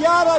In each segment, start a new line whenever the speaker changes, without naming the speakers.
11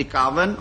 51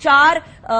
4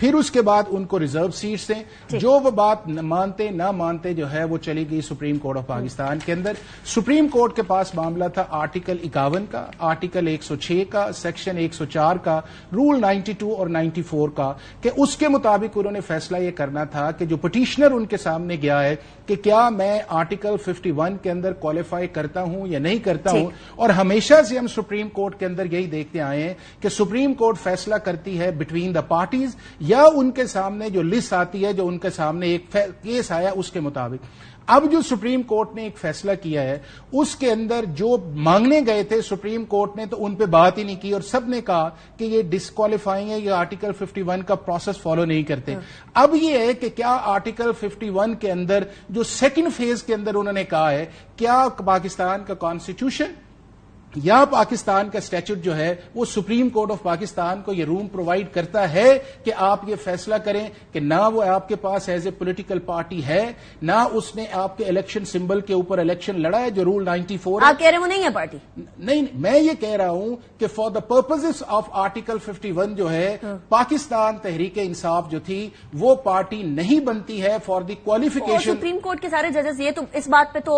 پھر اس کے بعد ان کو ریزرو سیٹس دیں. جو وہ بات مانتے نہ مانتے جو ہے وہ چلی گئی سپریم کورٹ آف پاکستان کے اندر. سپریم کورٹ کے پاس معاملہ تھا آرٹیکل 51 کا, آرٹیکل 106 کا, سیکشن 104 کا, رول 92 اور 94 کا, کہ اس کے مطابق انہوں نے فیصلہ یہ کرنا تھا کہ جو پٹیشنر ان کے سامنے گیا ہے کہ کیا میں آرٹیکل 51 کے اندر کوالیفائی کرتا ہوں یا نہیں کرتا ہوں. اور ہمیشہ سے ہم سپریم کورٹ کے اندر یہی دیکھتے آئے ہیں کہ سپریم کورٹ فیصلہ کرتی ہے بٹوین دا پارٹیز, یا ان کے سامنے جو لسٹ آتی ہے, جو ان کے سامنے ایک کیس آیا اس کے مطابق. اب جو سپریم کورٹ نے ایک فیصلہ کیا ہے اس کے اندر جو مانگنے گئے تھے سپریم کورٹ نے تو ان پہ بات ہی نہیں کی, اور سب نے کہا کہ یہ ڈسکوالیفائنگ ہے, یہ آرٹیکل 51 کا پروسیس فالو نہیں کرتے. اب یہ ہے کہ کیا آرٹیکل 51 کے اندر جو سیکنڈ فیز کے اندر انہوں نے کہا ہے, کیا پاکستان کا کانسٹیٹیوشن یا پاکستان کا اسٹیچوٹ جو ہے وہ سپریم کورٹ آف پاکستان کو یہ روم پرووائڈ کرتا ہے کہ آپ یہ فیصلہ کریں کہ نہ وہ آپ کے پاس ایز اے پولیٹیکل پارٹی ہے, نہ اس نے آپ کے الیکشن سمبل کے اوپر الیکشن لڑا ہے جو رول 94 ہے.
آپ کہہ رہے ہیں وہ نہیں ہے پارٹی؟
نہیں, میں یہ کہہ رہا ہوں کہ for the purposes of article 51 جو ہے پاکستان تحریک انصاف جو تھی وہ پارٹی نہیں بنتی ہے for the qualification.
Supreme court کے سارے ججز یہ تو اس بات پہ تو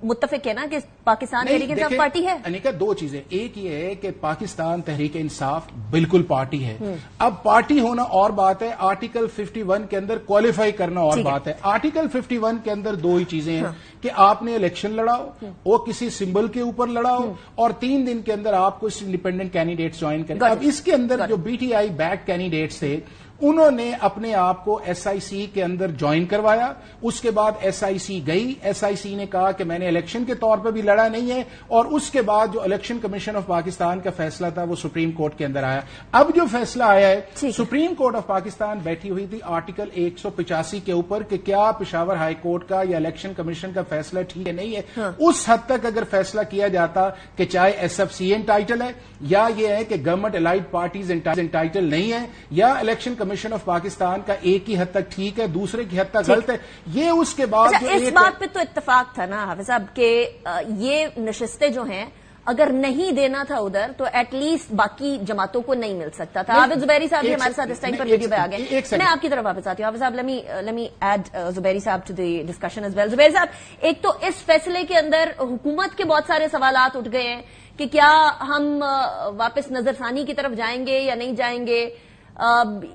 متفق ہے نا کہ پاکستان تحریک انصاف پارٹی ہے.
انیکا دو چیزیں, ایک یہ ہے کہ پاکستان تحریک انصاف بالکل پارٹی ہے. اب پارٹی ہونا اور بات ہے, آرٹیکل 51 کے اندر کوالیفائی کرنا اور بات ہے. آرٹیکل 51 کے اندر دو ہی چیزیں ہیں کہ آپ نے الیکشن لڑاؤ, وہ کسی سمبل کے اوپر لڑاؤ, اور 3 دن کے اندر آپ کو انڈیپینڈنٹ کینڈیڈیٹس جوائن کریں. اب اس کے اندر جو B T I back candidates تھے انہوں نے اپنے آپ کو ایس آئی سی کے اندر جوائن کروایا. اس کے بعد ایس آئی سی گئی, ایس آئی سی نے کہا کہ میں نے الیکشن کے طور پہ بھی لڑا نہیں ہے, اور اس کے بعد جو الیکشن کمیشن آف پاکستان کا فیصلہ تھا وہ سپریم کورٹ کے اندر آیا. اب جو فیصلہ آیا ہے سپریم کورٹ آف پاکستان بیٹھی ہوئی تھی آرٹیکل 185 کے اوپر کہ کیا پشاور ہائی کورٹ کا یا الیکشن کمیشن کا فیصلہ ٹھیک ہے نہیں ہے. اس حد تک اگر فیصلہ کیا جاتا کہ چاہے ایس ایف سی انٹائٹل ہے, یا یہ ہے کہ گورنمنٹ الائڈ پارٹیز انٹائٹل نہیں ہے, یا الیکشن کمیشن آف پاکستان کا ایک ہی حد تک ٹھیک ہے دوسرے کی حد تک غلط ہے, یہ اس کے بعد
اس بات پہ تو اتفاق تھا نا حافظ صاحب کہ یہ نشستیں جو ہیں اگر نہیں دینا تھا ادھر تو ایٹ لیسٹ باقی جماعتوں کو نہیں مل سکتا تھا. عابد زبیری صاحب بھی ہمارے ساتھ اس ٹائم پر ویڈیو پہ آ گئے. میں آپ کی طرف واپس آتی ہوں. حافظ صاحب let me add Zuberi sahab to the discussion as well. Zuberi sahab, ایک تو اس فیصلے کے اندر حکومت کے بہت سارے سوالات اٹھ گئے ہیں کہ کیا ہم واپس نظر ثانی کی طرف جائیں گے یا نہیں جائیں گے,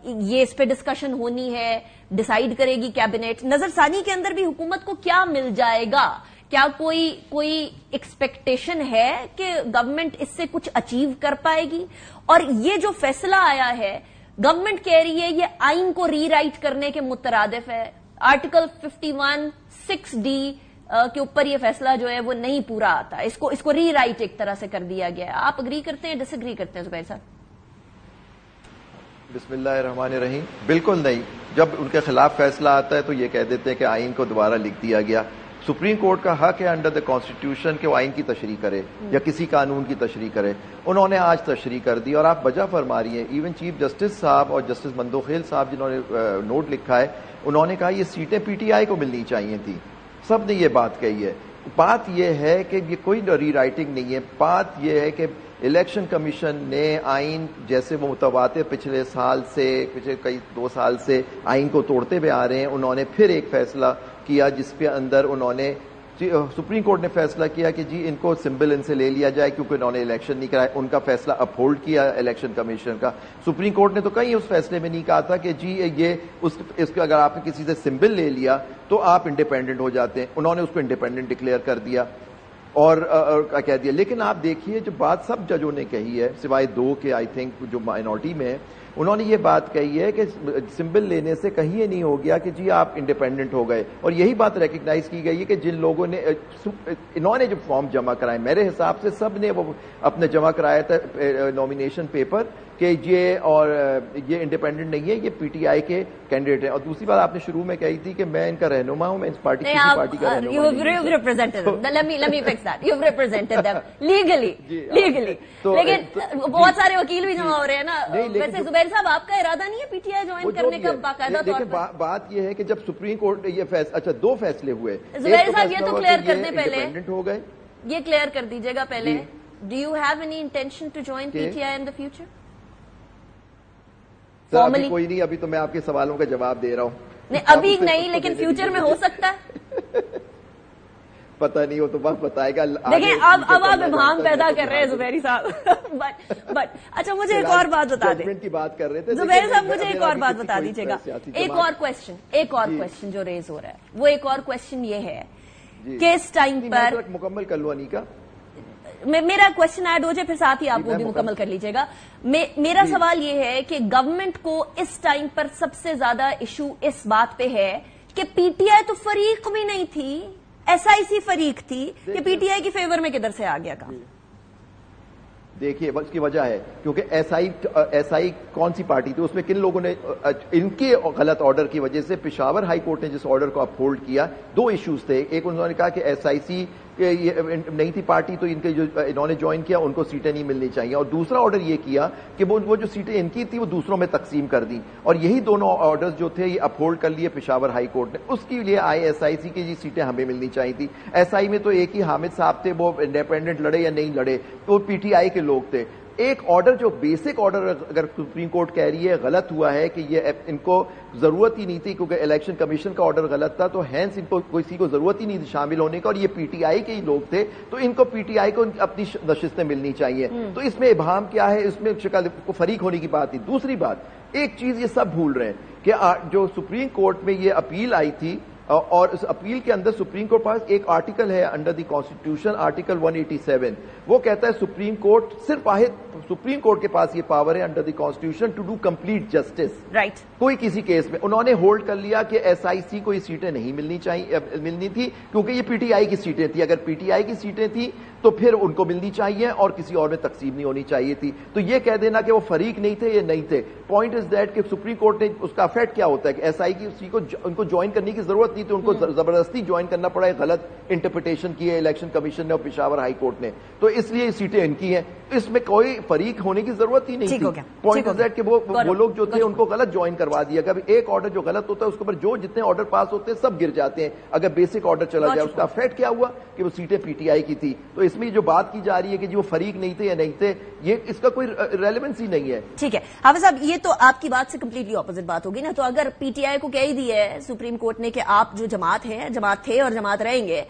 یہ اس پہ ڈسکشن ہونی ہے, ڈیسائیڈ کرے گی کیبنٹ. نظر ثانی کے اندر بھی حکومت کو کیا مل جائے گا؟ کیا کوئی ایکسپیکٹیشن ہے کہ گورنمنٹ اس سے کچھ اچیو کر پائے گی؟ اور یہ جو فیصلہ آیا ہے گورنمنٹ کہہ رہی ہے یہ آئین کو ری رائٹ کرنے کے مترادف ہے, آرٹیکل 51(6)(d) کے اوپر یہ فیصلہ جو ہے وہ نہیں پورا آتا, اس کو ری رائٹ ایک طرح سے کر دیا گیا ہے. آپ اگری کرتے ہیں, ڈس اگری کرتے ہیں زبیر صاحب؟
بسم اللہ الرحمن الرحیم. بالکل نہیں. جب ان کے خلاف فیصلہ آتا ہے تو یہ کہہ دیتے ہیں کہ آئین کو دوبارہ لکھ دیا گیا. سپریم کورٹ کا حق ہے انڈر دا کانسٹیٹیوشن کہ وہ آئین کی تشریح کرے یا کسی قانون کی تشریح کرے. انہوں نے آج تشریح کر دی, اور آپ وجہ فرما رہی ہیں. ایون چیف جسٹس صاحب اور جسٹس مندوخیل صاحب جنہوں نے نوٹ لکھا ہے, انہوں نے کہا یہ سیٹیں پی ٹی آئی کو ملنی چاہیے تھی. سب نے یہ بات کہی ہے. بات یہ ہے کہ یہ کوئی ری رائٹنگ نہیں ہے. بات یہ ہے کہ الیکشن کمیشن نے آئین جیسے وہ متواتر پچھلے کئی 2 سال سے آئین کو توڑتے ہوئے آ رہے ہیں, انہوں نے پھر ایک فیصلہ کیا جس پہ اندر انہوں نے سپریم کورٹ نے فیصلہ کیا کہ جی ان کو سمبل ان سے لے لیا جائے کیونکہ انہوں نے الیکشن نہیں کرایا. ان کا فیصلہ اپہولڈ کیا الیکشن کمیشن کا. سپریم کورٹ نے تو کہیں اس فیصلے میں نہیں کہا تھا کہ جی یہ اس کو اگر آپ نے کسی سے سمبل لے لیا تو آپ انڈیپینڈنٹ ہو جاتے ہیں. انہوں نے اس کو انڈیپینڈنٹ ڈکلیئر کر دیا اور کہہ دیا. لیکن آپ دیکھیے جو بات سب ججوں نے کہی ہے سوائے 2 کے آئی تھنک جو مائنورٹی میں ہے, انہوں نے یہ بات کہی ہے کہ سمبل لینے سے کہیں یہ نہیں ہو گیا کہ جی آپ انڈیپینڈنٹ ہو گئے. اور یہی بات ریکگنائز کی گئی ہے کہ جن لوگوں نے انہوں نے جو فارم جمع کرائے, میرے حساب سے سب نے وہ اپنے جمع کرایا تھا نامینیشن پیپر کہ یہ انڈیپینڈنٹ نہیں ہے, یہ پی ٹی آئی کے کینڈیڈیٹ ہیں. اور دوسری بات آپ نے شروع میں کہی تھی کہ میں ان کا رہنما ہوں, میں اس پارٹی کا رہنما
لیکن بہت سارے وکیل بھی جمع ہو رہے ہیں نا. ویسے زبیر صاحب آپ کا ارادہ نہیں ہے پی ٹی آئی جوائن کرنے کا باقاعدہ طور پر؟
بات یہ ہے کہ جب سپریم کورٹ یہ اچھا 2 فیصلے ہوئے,
زبیر صاحب یہ تو کلیئر کرنے پہلے
ہو گئے,
یہ کلیئر کر دیجیے گا پہلے, do you have any intention to join P T I in the future? Formally
کوئی نہیں, ابھی تو میں آپ کے سوالوں کا جواب دے رہا ہوں.
نہیں ابھی نہیں, لیکن فیوچر میں ہو سکتا ہے.
پتہ نہیں, وہ تو بس بتائے گا.
دیکھیں اب آپ ابہام پیدا کر رہے ہیں زبیری صاحب. بٹ اچھا مجھے ایک اور بات بتا دیں,
کی بات کر رہے تھے
زبیری صاحب مجھے ایک اور بات بتا دیجیے گا. ایک اور کوشچن جو ریز ہو رہا ہے, وہ ایک اور کوشچن یہ ہے کہ اس ٹائم پر
مکمل کر لو انیکا,
میرا کوشچن ایڈ ہو جائے پھر ساتھ ہی آپ وہ بھی مکمل کر لیجیے گا. میرا سوال یہ ہے کہ گورنمنٹ کو اس ٹائم پر سب سے زیادہ ایشو اس بات پہ ہے کہ پی ٹی آئی تو فریق بھی نہیں تھی, ایس آئی سی فریق تھی, کہ پی ٹی آئی کی فیور میں کدھر سے آ گیا کام.
دیکھیے اس کی وجہ ہے کیونکہ ایس آئی کون سی پارٹی تھی, اس میں کن لوگوں نے ان کے غلط آرڈر کی وجہ سے پشاور ہائی کورٹ نے جس آرڈر کو اپہولڈ کیا, دو ایشوز تھے. ایک انہوں نے کہا کہ ایس آئی سی نہیں تھی پارٹی تو ان کے جو انہوں نے جوائن کیا ان کو سیٹیں نہیں ملنی چاہیے, اور دوسرا آرڈر یہ کیا کہ وہ جو سیٹیں ان کی تھی وہ دوسروں میں تقسیم کر دی, اور یہی دونوں آرڈرز جو تھے یہ اپہولڈ کر لیے پشاور ہائی کورٹ نے. اس کے لیے ایس آئی سی کی یہ سیٹیں ہمیں ملنی چاہیے تھی. ایس آئی میں تو ایک ہی حامد صاحب تھے, وہ انڈیپینڈنٹ لڑے یا نہیں لڑے, تو پی ٹی آئی کے لوگ تھے. ایک آرڈر جو بیسک آرڈر اگر سپریم کورٹ کہہ رہی ہے غلط ہوا ہے کہ یہ ان کو ضرورت ہی نہیں تھی کیونکہ الیکشن کمیشن کا آرڈر غلط تھا, تو ہینس ان کو کسی کو ضرورت ہی نہیں تھی شامل ہونے کا, اور یہ پی ٹی آئی کے ہی لوگ تھے, تو ان کو پی ٹی آئی کو اپنی نشستیں ملنی چاہیے. تو اس میں ابہام کیا ہے, اس میں شکل کو فریق ہونے کی بات تھی. دوسری بات, ایک چیز یہ سب بھول رہے ہیں کہ جو سپریم کورٹ میں یہ اپیل آئی تھی, اور اس اپیل کے اندر سپریم کورٹ پاس ایک آرٹیکل ہے انڈر دی کانسٹیٹیوشن, آرٹیکل 187, وہ کہتا ہے سپریم کورٹ صرف واحد سپریم کورٹ کے پاس یہ پاور ہے under the constitution to do complete justice.
Right.
کوئی کسی کیس میں انہوں نے ہولڈ کر لیا کہ ایس آئی سی کو یہ سیٹیں نہیں ملنی تھی کیونکہ یہ پی ٹی آئی کی سیٹیں تھی. اگر پی ٹی آئی کی سیٹیں تھیں تو پھر ان کو ملنی چاہیے اور کسی اور میں تقسیم نہیں ہونی چاہیے تھی. تو یہ کہہ دینا کہ وہ فریق نہیں تھے, یہ نہیں تھے. پوائنٹ از دیٹ کہ سپریم کورٹ نے اس کا افیکٹ کیا ہوتا ہے کہ ایس آئی کی کو ان کو جوائن کرنے کی ضرورت نہیں تھی, ان کو زبردستی جوائن کرنا پڑا ہے, غلط انٹرپریٹیشن کی ہے الیکشن کمیشن نے اور پشاور ہائی کورٹ نے, تو اس لیے سیٹیں ان کی ہیں. اس میں کوئی فریق ہونے کی ضرورت ہی نہیں تھی. پوائنٹ از دیٹ کہ وہ لوگ جو تھے ان کو غلط جوائن کروا دیا. اگر ایک آرڈر جو غلط ہوتا ہے اس کے اوپر جو جتنے آرڈر پاس ہوتے ہیں سب گر جاتے ہیں. اگر بیسک آرڈر چلا جائے, اس کا افیکٹ کیا ہوا کہ وہ سیٹیں پی ٹی آئی کی تھی. تو اس میں جو بات کی جا رہی ہے کہ جو فریق نہیں تھے یا نہیں تھے, یہ اس کا کوئی ریلیونس ہی نہیں ہے.
ٹھیک ہے حافظ صاحب, یہ تو آپ کی بات سے کمپلیٹلی اپوزٹ بات ہوگی نا. تو اگر پی ٹی آئی کو کہہ دی ہے سپریم کورٹ نے کہ آپ جو جماعت ہیں, جماعت تھے اور جماعت رہیں گے,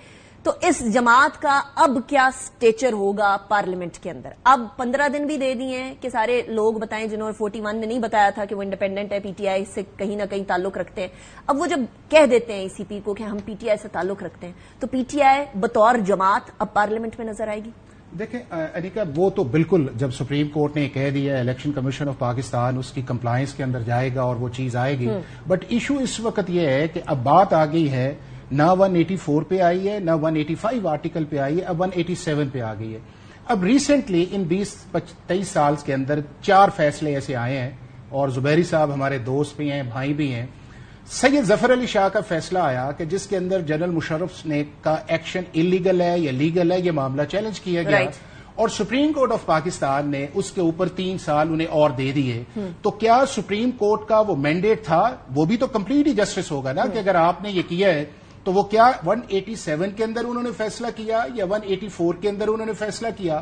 تو اس جماعت کا اب کیا سٹیچر ہوگا پارلیمنٹ کے اندر؟ اب 15 دن بھی دے دیے ہیں کہ سارے لوگ بتائیں جنہوں نے 41 میں نہیں بتایا تھا کہ وہ انڈیپینڈنٹ ہے, پی ٹی آئی سے کہیں نہ کہیں تعلق رکھتے ہیں. اب وہ جب کہہ دیتے ہیں ای سی پی کو کہ ہم پی ٹی آئی سے تعلق رکھتے ہیں, تو پی ٹی آئی بطور جماعت اب پارلیمنٹ میں نظر آئے گی؟
دیکھیں انیکا, وہ تو بالکل جب سپریم کورٹ نے کہہ دیا الیکشن کمیشن آف پاکستان اس کی کمپلائنس کے اندر جائے گا اور وہ چیز آئے گی. بٹ ایشو اس وقت یہ ہے کہ اب بات آ گئی ہے, نہ 184 پہ آئی ہے, نہ 185 آرٹیکل پہ آئی ہے, اب 187 پہ آ گئی ہے. اب ریسنٹلی ان 20-23 سال کے اندر 4 فیصلے ایسے آئے ہیں, اور زبیری صاحب ہمارے دوست بھی ہیں, بھائی بھی ہیں. سید ظفر علی شاہ کا فیصلہ آیا کہ جس کے اندر جنرل مشرف نے کا ایکشن انلیگل ہے یا لیگل ہے, یہ معاملہ چیلنج کیا گیا, اور سپریم کورٹ آف پاکستان نے اس کے اوپر 3 سال انہیں اور دے دیے. تو کیا سپریم کورٹ کا وہ مینڈیٹ تھا, وہ بھی تو کمپلیٹ ہی جسٹس ہوگا نا, کہ اگر آپ نے یہ کیا ہے تو وہ کیا 187 کے اندر انہوں نے فیصلہ کیا یا 184 کے اندر انہوں نے فیصلہ کیا؟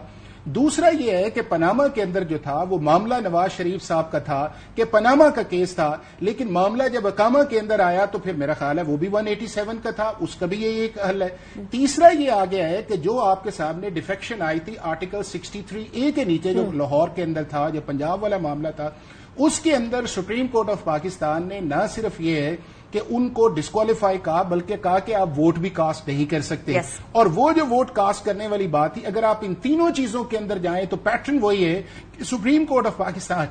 دوسرا یہ ہے کہ پاناما کے اندر جو تھا وہ معاملہ نواز شریف صاحب کا تھا کہ پاناما کا کیس تھا, لیکن معاملہ جب اقامہ کے اندر آیا تو پھر میرا خیال ہے وہ بھی 187 کا تھا, اس کا بھی یہ ایک حل ہے. تیسرا یہ آ گیا ہے کہ جو آپ کے سامنے ڈیفیکشن آئی تھی آرٹیکل 63A کے نیچے جو لاہور کے اندر تھا, جو پنجاب والا معاملہ تھا, اس کے اندر سپریم کورٹ آف پاکستان نے نہ صرف یہ ہے کہ ان کو ڈسکوالیفائی کہا, بلکہ کہا کہ آپ ووٹ بھی کاسٹ نہیں کر سکتے. اور وہ جو ووٹ کاسٹ کرنے والی بات تھی, اگر آپ ان تینوں چیزوں کے اندر جائیں تو پیٹرن وہی ہے کہ سپریم کورٹ آف پاکستان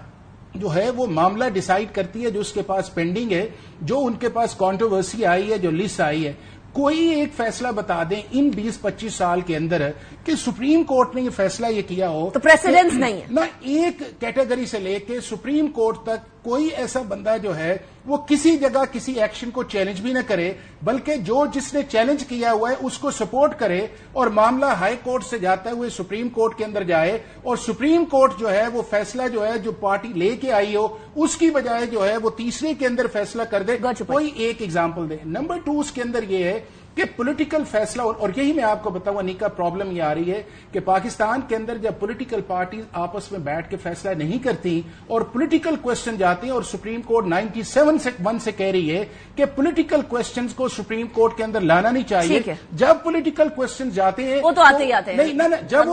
جو ہے وہ معاملہ ڈیسائیڈ کرتی ہے جو اس کے پاس پینڈنگ ہے, جو ان کے پاس کانٹروورسی آئی ہے, جو لسٹ آئی ہے. کوئی ایک فیصلہ بتا دیں ان 20-25 سال کے اندر کہ سپریم کورٹ نے یہ فیصلہ یہ کیا ہو,
تو پریسیڈنس نہیں ہے.
نہ ایک کیٹیگری سے لے کے سپریم کورٹ تک کوئی ایسا بندہ جو ہے وہ کسی جگہ کسی ایکشن کو چیلنج بھی نہ کرے, بلکہ جو جس نے چیلنج کیا ہوا ہے اس کو سپورٹ کرے, اور معاملہ ہائی کورٹ سے جاتا ہوئے سپریم کورٹ کے اندر جائے, اور سپریم کورٹ جو ہے وہ فیصلہ جو ہے جو پارٹی لے کے آئی ہو اس کی بجائے جو ہے وہ تیسرے کے اندر فیصلہ کر دے. کوئی ایک ایگزامپل دے. نمبر 2 اس کے اندر یہ ہے کہ پولیٹیکل فیصلہ, اور یہی میں آپ کو بتاؤں انیکا پرابلم یہ آ رہی ہے کہ پاکستان کے اندر جب پولیٹیکل پارٹیز آپس میں بیٹھ کے فیصلہ نہیں کرتی اور پولیٹیکل کوشچن جاتے ہیں, اور سپریم کورٹ 97 سے کہہ رہی ہے کہ پولیٹیکل کوشچنز کو سپریم کورٹ کے اندر لانا نہیں چاہیے. جب پولیٹیکل کوشچن جاتے ہیں
وہ تو آتے ہی آتے ہیں,
نہیں, جب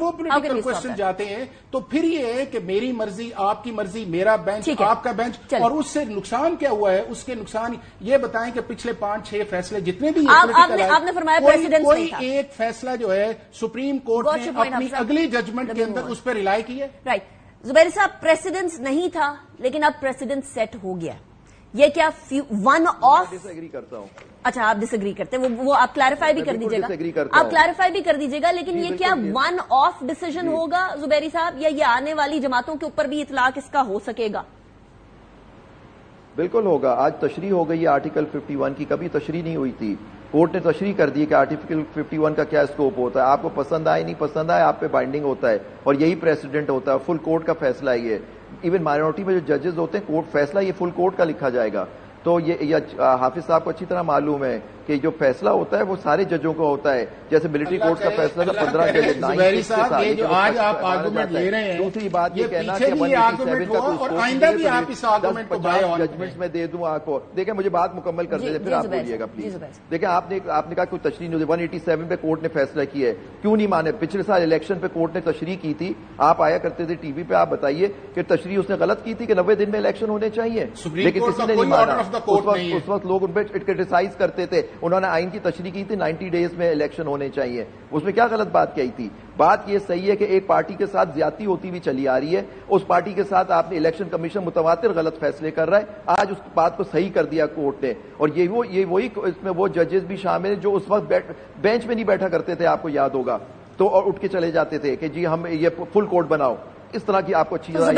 وہ پولیٹیکل کوشچن جاتے ہیں تو پھر یہ ہے کہ میری مرضی, آپ کی مرضی, میرا بینچ, آپ کا بینچ, اور اس سے نقصان کیا ہوا ہے. اس کے نقصان یہ بتائیں کہ پچھلے 5-6 فیصلے جتنے بھی کوئی ایک فیصلہ جو ہے سپریم کورٹ نے اپنی اگلی ججمنٹ کے اندر اس پہ ریلائی کی ہے.
رائٹ زبیر صاحب, پریسیڈنس نہیں تھا لیکن اب پریسیڈنس سیٹ ہو گیا, یہ کیا ون آف؟
ڈس ایگری کرتا ہوں.
اچھا, آپ ڈس ایگری کرتے ہیں, وہ آپ کلیریفائی بھی کر دیجیے گا, آپ کلیریفائی بھی کر دیجیے گا, لیکن یہ کیا ون آف ڈیسیژن ہوگا زبیری صاحب, یا یہ آنے والی جماعتوں کے اوپر بھی اطلاق اس کا ہو سکے گا؟
بالکل ہوگا. آج تشریح ہو گئی ہے آرٹیکل 51 کی, کبھی تشریح نہیں ہوئی تھی. کورٹ نے تشریح کر دی کہ آرٹیکل 51 کا کیا اسکوپ ہوتا ہے. آپ کو پسند آئے نہیں پسند آئے, آپ پہ بائنڈنگ ہوتا ہے, اور یہی پریسیڈنٹ ہوتا ہے. فل کورٹ کا فیصلہ یہ, ایون مائنورٹی میں جو ججز ہوتے ہیں, کورٹ فیصلہ یہ فل کورٹ کا لکھا جائے گا. تو یہ حافظ صاحب کو اچھی طرح معلوم ہے کہ جو فیصلہ ہوتا ہے وہ سارے ججوں کا ہوتا ہے. جیسے ملٹری کورٹ کا فیصلہ جو 15 ججز,
آج آپ آرگومنٹ لے رہے ہیں,
دوسری بات یہ کہنا کہ 187 کا ججمنٹس میں دے دوں آپ کو. دیکھیں مجھے بات مکمل کر دیں پھر آپ بولیے گا پلیز. دیکھیں آپ نے کہا کوئی تشریح نہیں ہوتی. 187 پہ کورٹ نے فیصلہ کیا ہے, کیوں نہیں مانے؟ پچھلے سال الیکشن پہ کورٹ نے تشریح کی تھی, آپ آیا کرتے تھے ٹی وی پہ, آپ بتائیے کہ تشریح اس نے غلط کی تھی کہ 90 دن میں الیکشن ہونے چاہیے, لیکن کسی نے نہیں مانا. اس وقت لوگ ان پہ کرٹیسائز کرتے تھے. انہوں نے آئین کی تشریح کی تھی 90 ڈیز میں الیکشن ہونے چاہیے. اس میں کیا غلط بات کہی تھی؟ بات یہ صحیح ہے کہ ایک پارٹی کے ساتھ زیادتی ہوتی ہوئی چلی آ رہی ہے, اس پارٹی کے ساتھ آپ نے الیکشن کمیشن متواتر غلط فیصلے کر رہا ہے. آج اس بات کو صحیح کر دیا کورٹ نے, اور یہ وہی اس میں وہ ججز بھی شامل ہیں جو اس وقت بینچ میں نہیں بیٹھا کرتے تھے, آپ کو یاد ہوگا, تو اور اٹھ کے چلے جاتے تھے کہ جی ہم یہ فل کورٹ بناؤ. اس طرح کی آپ کو اچھی طرح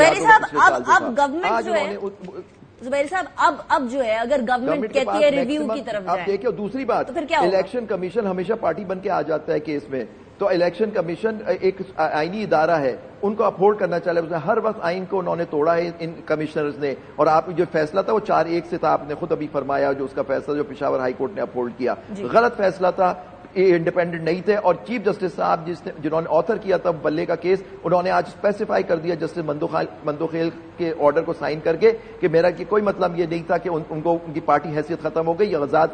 زبیر صاحب اب جو ہے اگر گورنمنٹ کہتی ہے ریویو کی طرف جائیں,
آپ دیکھیں. دوسری بات, الیکشن کمیشن ہمیشہ پارٹی بن کے آ جاتا ہے کیس میں, تو الیکشن کمیشن ایک آئینی ادارہ ہے, ان کو اپہولڈ کرنا چاہیے. ہر وقت آئین کو انہوں نے توڑا ہے ان کمشنرز نے, اور آپ جو فیصلہ تھا وہ 4-1 سے تھا, آپ نے خود ابھی فرمایا, جو اس کا فیصلہ جو پشاور ہائی کورٹ نے اپہولڈ کیا, غلط فیصلہ تھا, انڈیپینڈنٹ نہیں تھے. اور چیف جسٹس صاحب جنہوں نے آتھر کیا تھا بلے کا کیس, انہوں نے آج اسپیسیفائی کر دیا جسٹس مندوخیل کے آرڈر کو سائن کر کے کہ میرا کوئی مطلب یہ نہیں تھا کہ ان کو ان کی پارٹی حیثیت ختم ہو گئی, یہ آزاد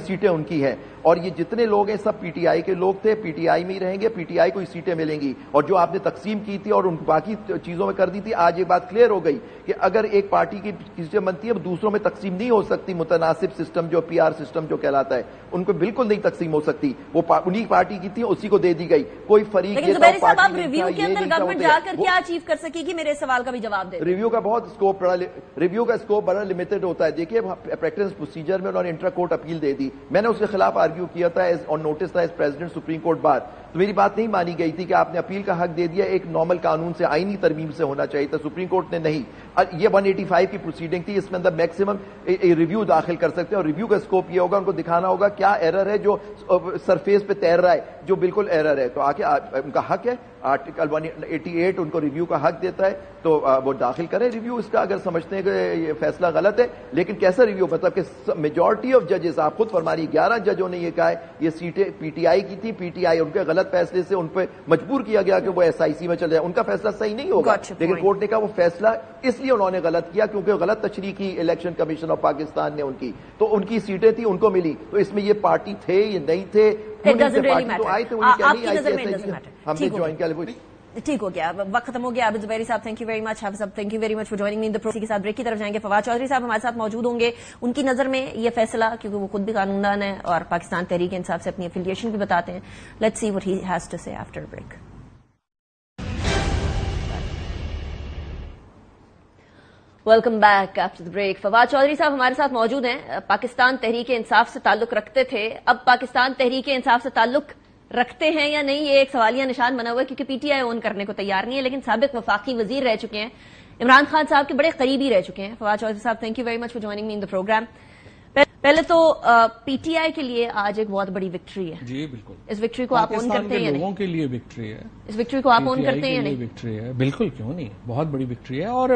سیٹیں ان کی ہیں, اور یہ جتنے لوگ ہیں سب پی ٹی آئی کے لوگ تھے, پی ٹی آئی میں ہی رہیں گے, پی ٹی آئی کو سیٹیں ملیں گی. اور جو آپ نے تقسیم کی تھی اور ان باقی چیزوں میں کر دی تھی, آج یہ بات کلیئر ہو گئی کہ اگر ایک پارٹی کی سیٹیں بنتی ہے دوسروں میں تقسیم نہیں ہو سکتی. متناسب سسٹم جو پی آر سسٹم جو کہلاتا ہے, ان کو بالکل نہیں تقسیم ہو سکتی. وہ انہی پارٹی کی تھی, اسی کو دے دی گئی. کوئی فریق
ریویو کے اندر گورنمنٹ جا کر کیا اچیو کر سکے گی, میرے سوال کا بھی جواب دے.
ریویو کا بہت اسکوپ بڑا لمیٹڈ ہوتا ہے. دیکھیے پریکٹس پروسیجر میں انہوں نے انٹرا کورٹ اپیل دے دی, میں نے اس کے خلاف آرگیو کیا تھا آن نوٹس تھا as president supreme court bar, تو میری بات نہیں مانی گئی تھی کہ آپ نے اپیل کا حق دے دیا, ایک نارمل قانون سے, آئینی ترمیم سے ہونا چاہیے تھا. سپریم کورٹ نے نہیں. یہ 185 کی پروسیڈنگ تھی, اس میں اندر میکسیمم ریویو داخل کر سکتے ہیں, اور ریویو کا اسکوپ یہ ہوگا ان کو دکھانا ہوگا کیا ایرر ہے جو سرفیس پہ تیر رہا ہے, جو بالکل ایرر ہے, تو آکے ان کا حق ہے. آرٹیکل 188 ان کو ریویو کا حق دیتا ہے, تو وہ داخل کریں ریویو اس کا, اگر سمجھتے ہیں کہ یہ فیصلہ غلط ہے. لیکن کیسا ریویو؟ مطلب کہ میجورٹی آف ججز, آپ خود فرما رہی 11 ججوں نے یہ کہا ہے یہ سیٹیں پی ٹی آئی کی تھی, پی ٹی آئی ان کے غلط فیصلے سے ان پہ مجبور کیا گیا کہ وہ ایس آئی سی میں چلے جائے. ان کا فیصلہ صحیح نہیں ہوگا, لیکن کورٹ نے کہا وہ فیصلہ اس لیے انہوں نے غلط کیا کیونکہ غلط تشریح کی الیکشن کمیشن آف پاکستان نے ان کی, تو ان کی سیٹیں تھی ان کو ملی. تو اس میں یہ پارٹی تھے یہ نہیں تھے, ہم نے جوائن کیا.
ٹھیک ہو گیا, وقت ختم ہو گیا. عابد زبیری صاحب تھینک یو ویری مچ. حافظ صاحب thank you very much for joining me in the process کے ساتھ بریک کی طرف جائیں گے. فواد چودھری صاحب ہمارے ساتھ موجود ہوں گے. ان کی نظر میں یہ فیصلہ, کیونکہ وہ خود بھی قانون دان ہے اور پاکستان تحریک انصاف سے اپنی افیلیشن بھی بتاتے ہیں, let's see what he has to سے after break. Welcome back after the break. Fawad Chaudhry صاحب ہمارے ساتھ موجود ہیں. پاکستان تحریک انصاف سے تعلق رکھتے تھے, اب پاکستان تحریک انصاف سے تعلق رکھتے ہیں یا نہیں, یہ ایک سوالیہ نشان بنا ہوا ہے, کیونکہ پی ٹی آئی اون کرنے کو تیار نہیں ہے, لیکن سابق وفاقی وزیر رہ چکے ہیں, عمران خان صاحب کے بڑے قریبی رہ چکے ہیں. Fawad Chaudhry sahab thank you very much for joining me in the programme. پہلے تو پی ٹی آئی کے لیے آج ایک بہت بڑی وکٹری ہے.
جی بالکل,
اس وکٹری کو آپ اون کرتے ہیں یا نہیں؟
لوگوں کے لیے وکٹری ہے,
اس وکٹری کو آپ اون کرتے ہیں یا نہیں؟
وکٹری ہے بالکل, کیوں نہیں, بہت بڑی وکٹری ہے. اور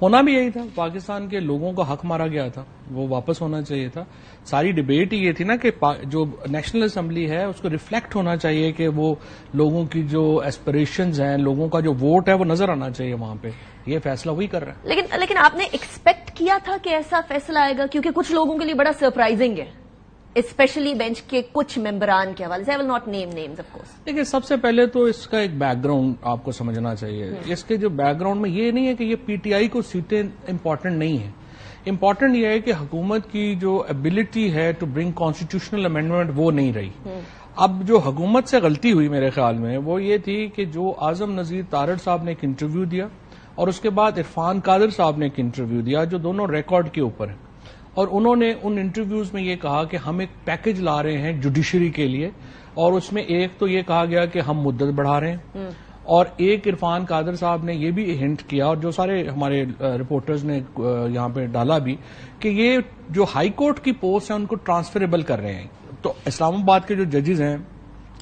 ہونا بھی یہی تھا. پاکستان کے لوگوں کا حق مارا گیا تھا, وہ واپس ہونا چاہیے تھا. ساری ڈبیٹ ہی یہ تھی نا کہ جو نیشنل اسمبلی ہے اس کو ریفلیکٹ ہونا چاہیے کہ وہ لوگوں کی جو ایسپریشنز ہیں, لوگوں کا جو ووٹ ہے وہ نظر آنا چاہیے وہاں پہ. یہ فیصلہ وہی کر رہا ہے.
لیکن آپ نے ایکسپیکٹ کیا تھا کہ ایسا فیصلہ آئے گا, کیونکہ کچھ لوگوں کے لیے بڑا سرپرائزنگ ہے, اسپیشلی بینچ کے کچھ ممبران کے حوالے سے. I will not name names of course.
دیکھیے, سب سے پہلے تو اس کا ایک بیک گراؤنڈ آپ کو سمجھنا چاہیے. اس کے جو بیک گراؤنڈ میں یہ نہیں ہے کہ یہ پی ٹی آئی کو سیٹیں امپورٹنٹ نہیں ہیں. امپورٹنٹ یہ ہے کہ حکومت کی جو ایبلٹی ہے ٹو برنگ کانسٹیٹیوشنل امینڈمنٹ وہ نہیں رہی. اب جو حکومت سے غلطی ہوئی میرے خیال میں وہ یہ تھی کہ جو اعظم نذیر تارڑ صاحب نے ایک انٹرویو دیا اور اس کے بعد عرفان قادر صاحب نے ایک انٹرویو دیا جو دونوں ریکارڈ کے اوپر ہیں, اور انہوں نے ان انٹرویوز میں یہ کہا کہ ہم ایک پیکج لا رہے ہیں جوڈیشری کے لیے, اور اس میں ایک تو یہ کہا گیا کہ ہم مدت بڑھا رہے ہیں, اور ایک عرفان قادر صاحب نے یہ بھی ہنٹ کیا, اور جو سارے ہمارے رپورٹرز نے یہاں پہ ڈالا بھی, کہ یہ جو ہائی کورٹ کی پوسٹ ہیں ان کو ٹرانسفریبل کر رہے ہیں. تو اسلام آباد کے جو ججز ہیں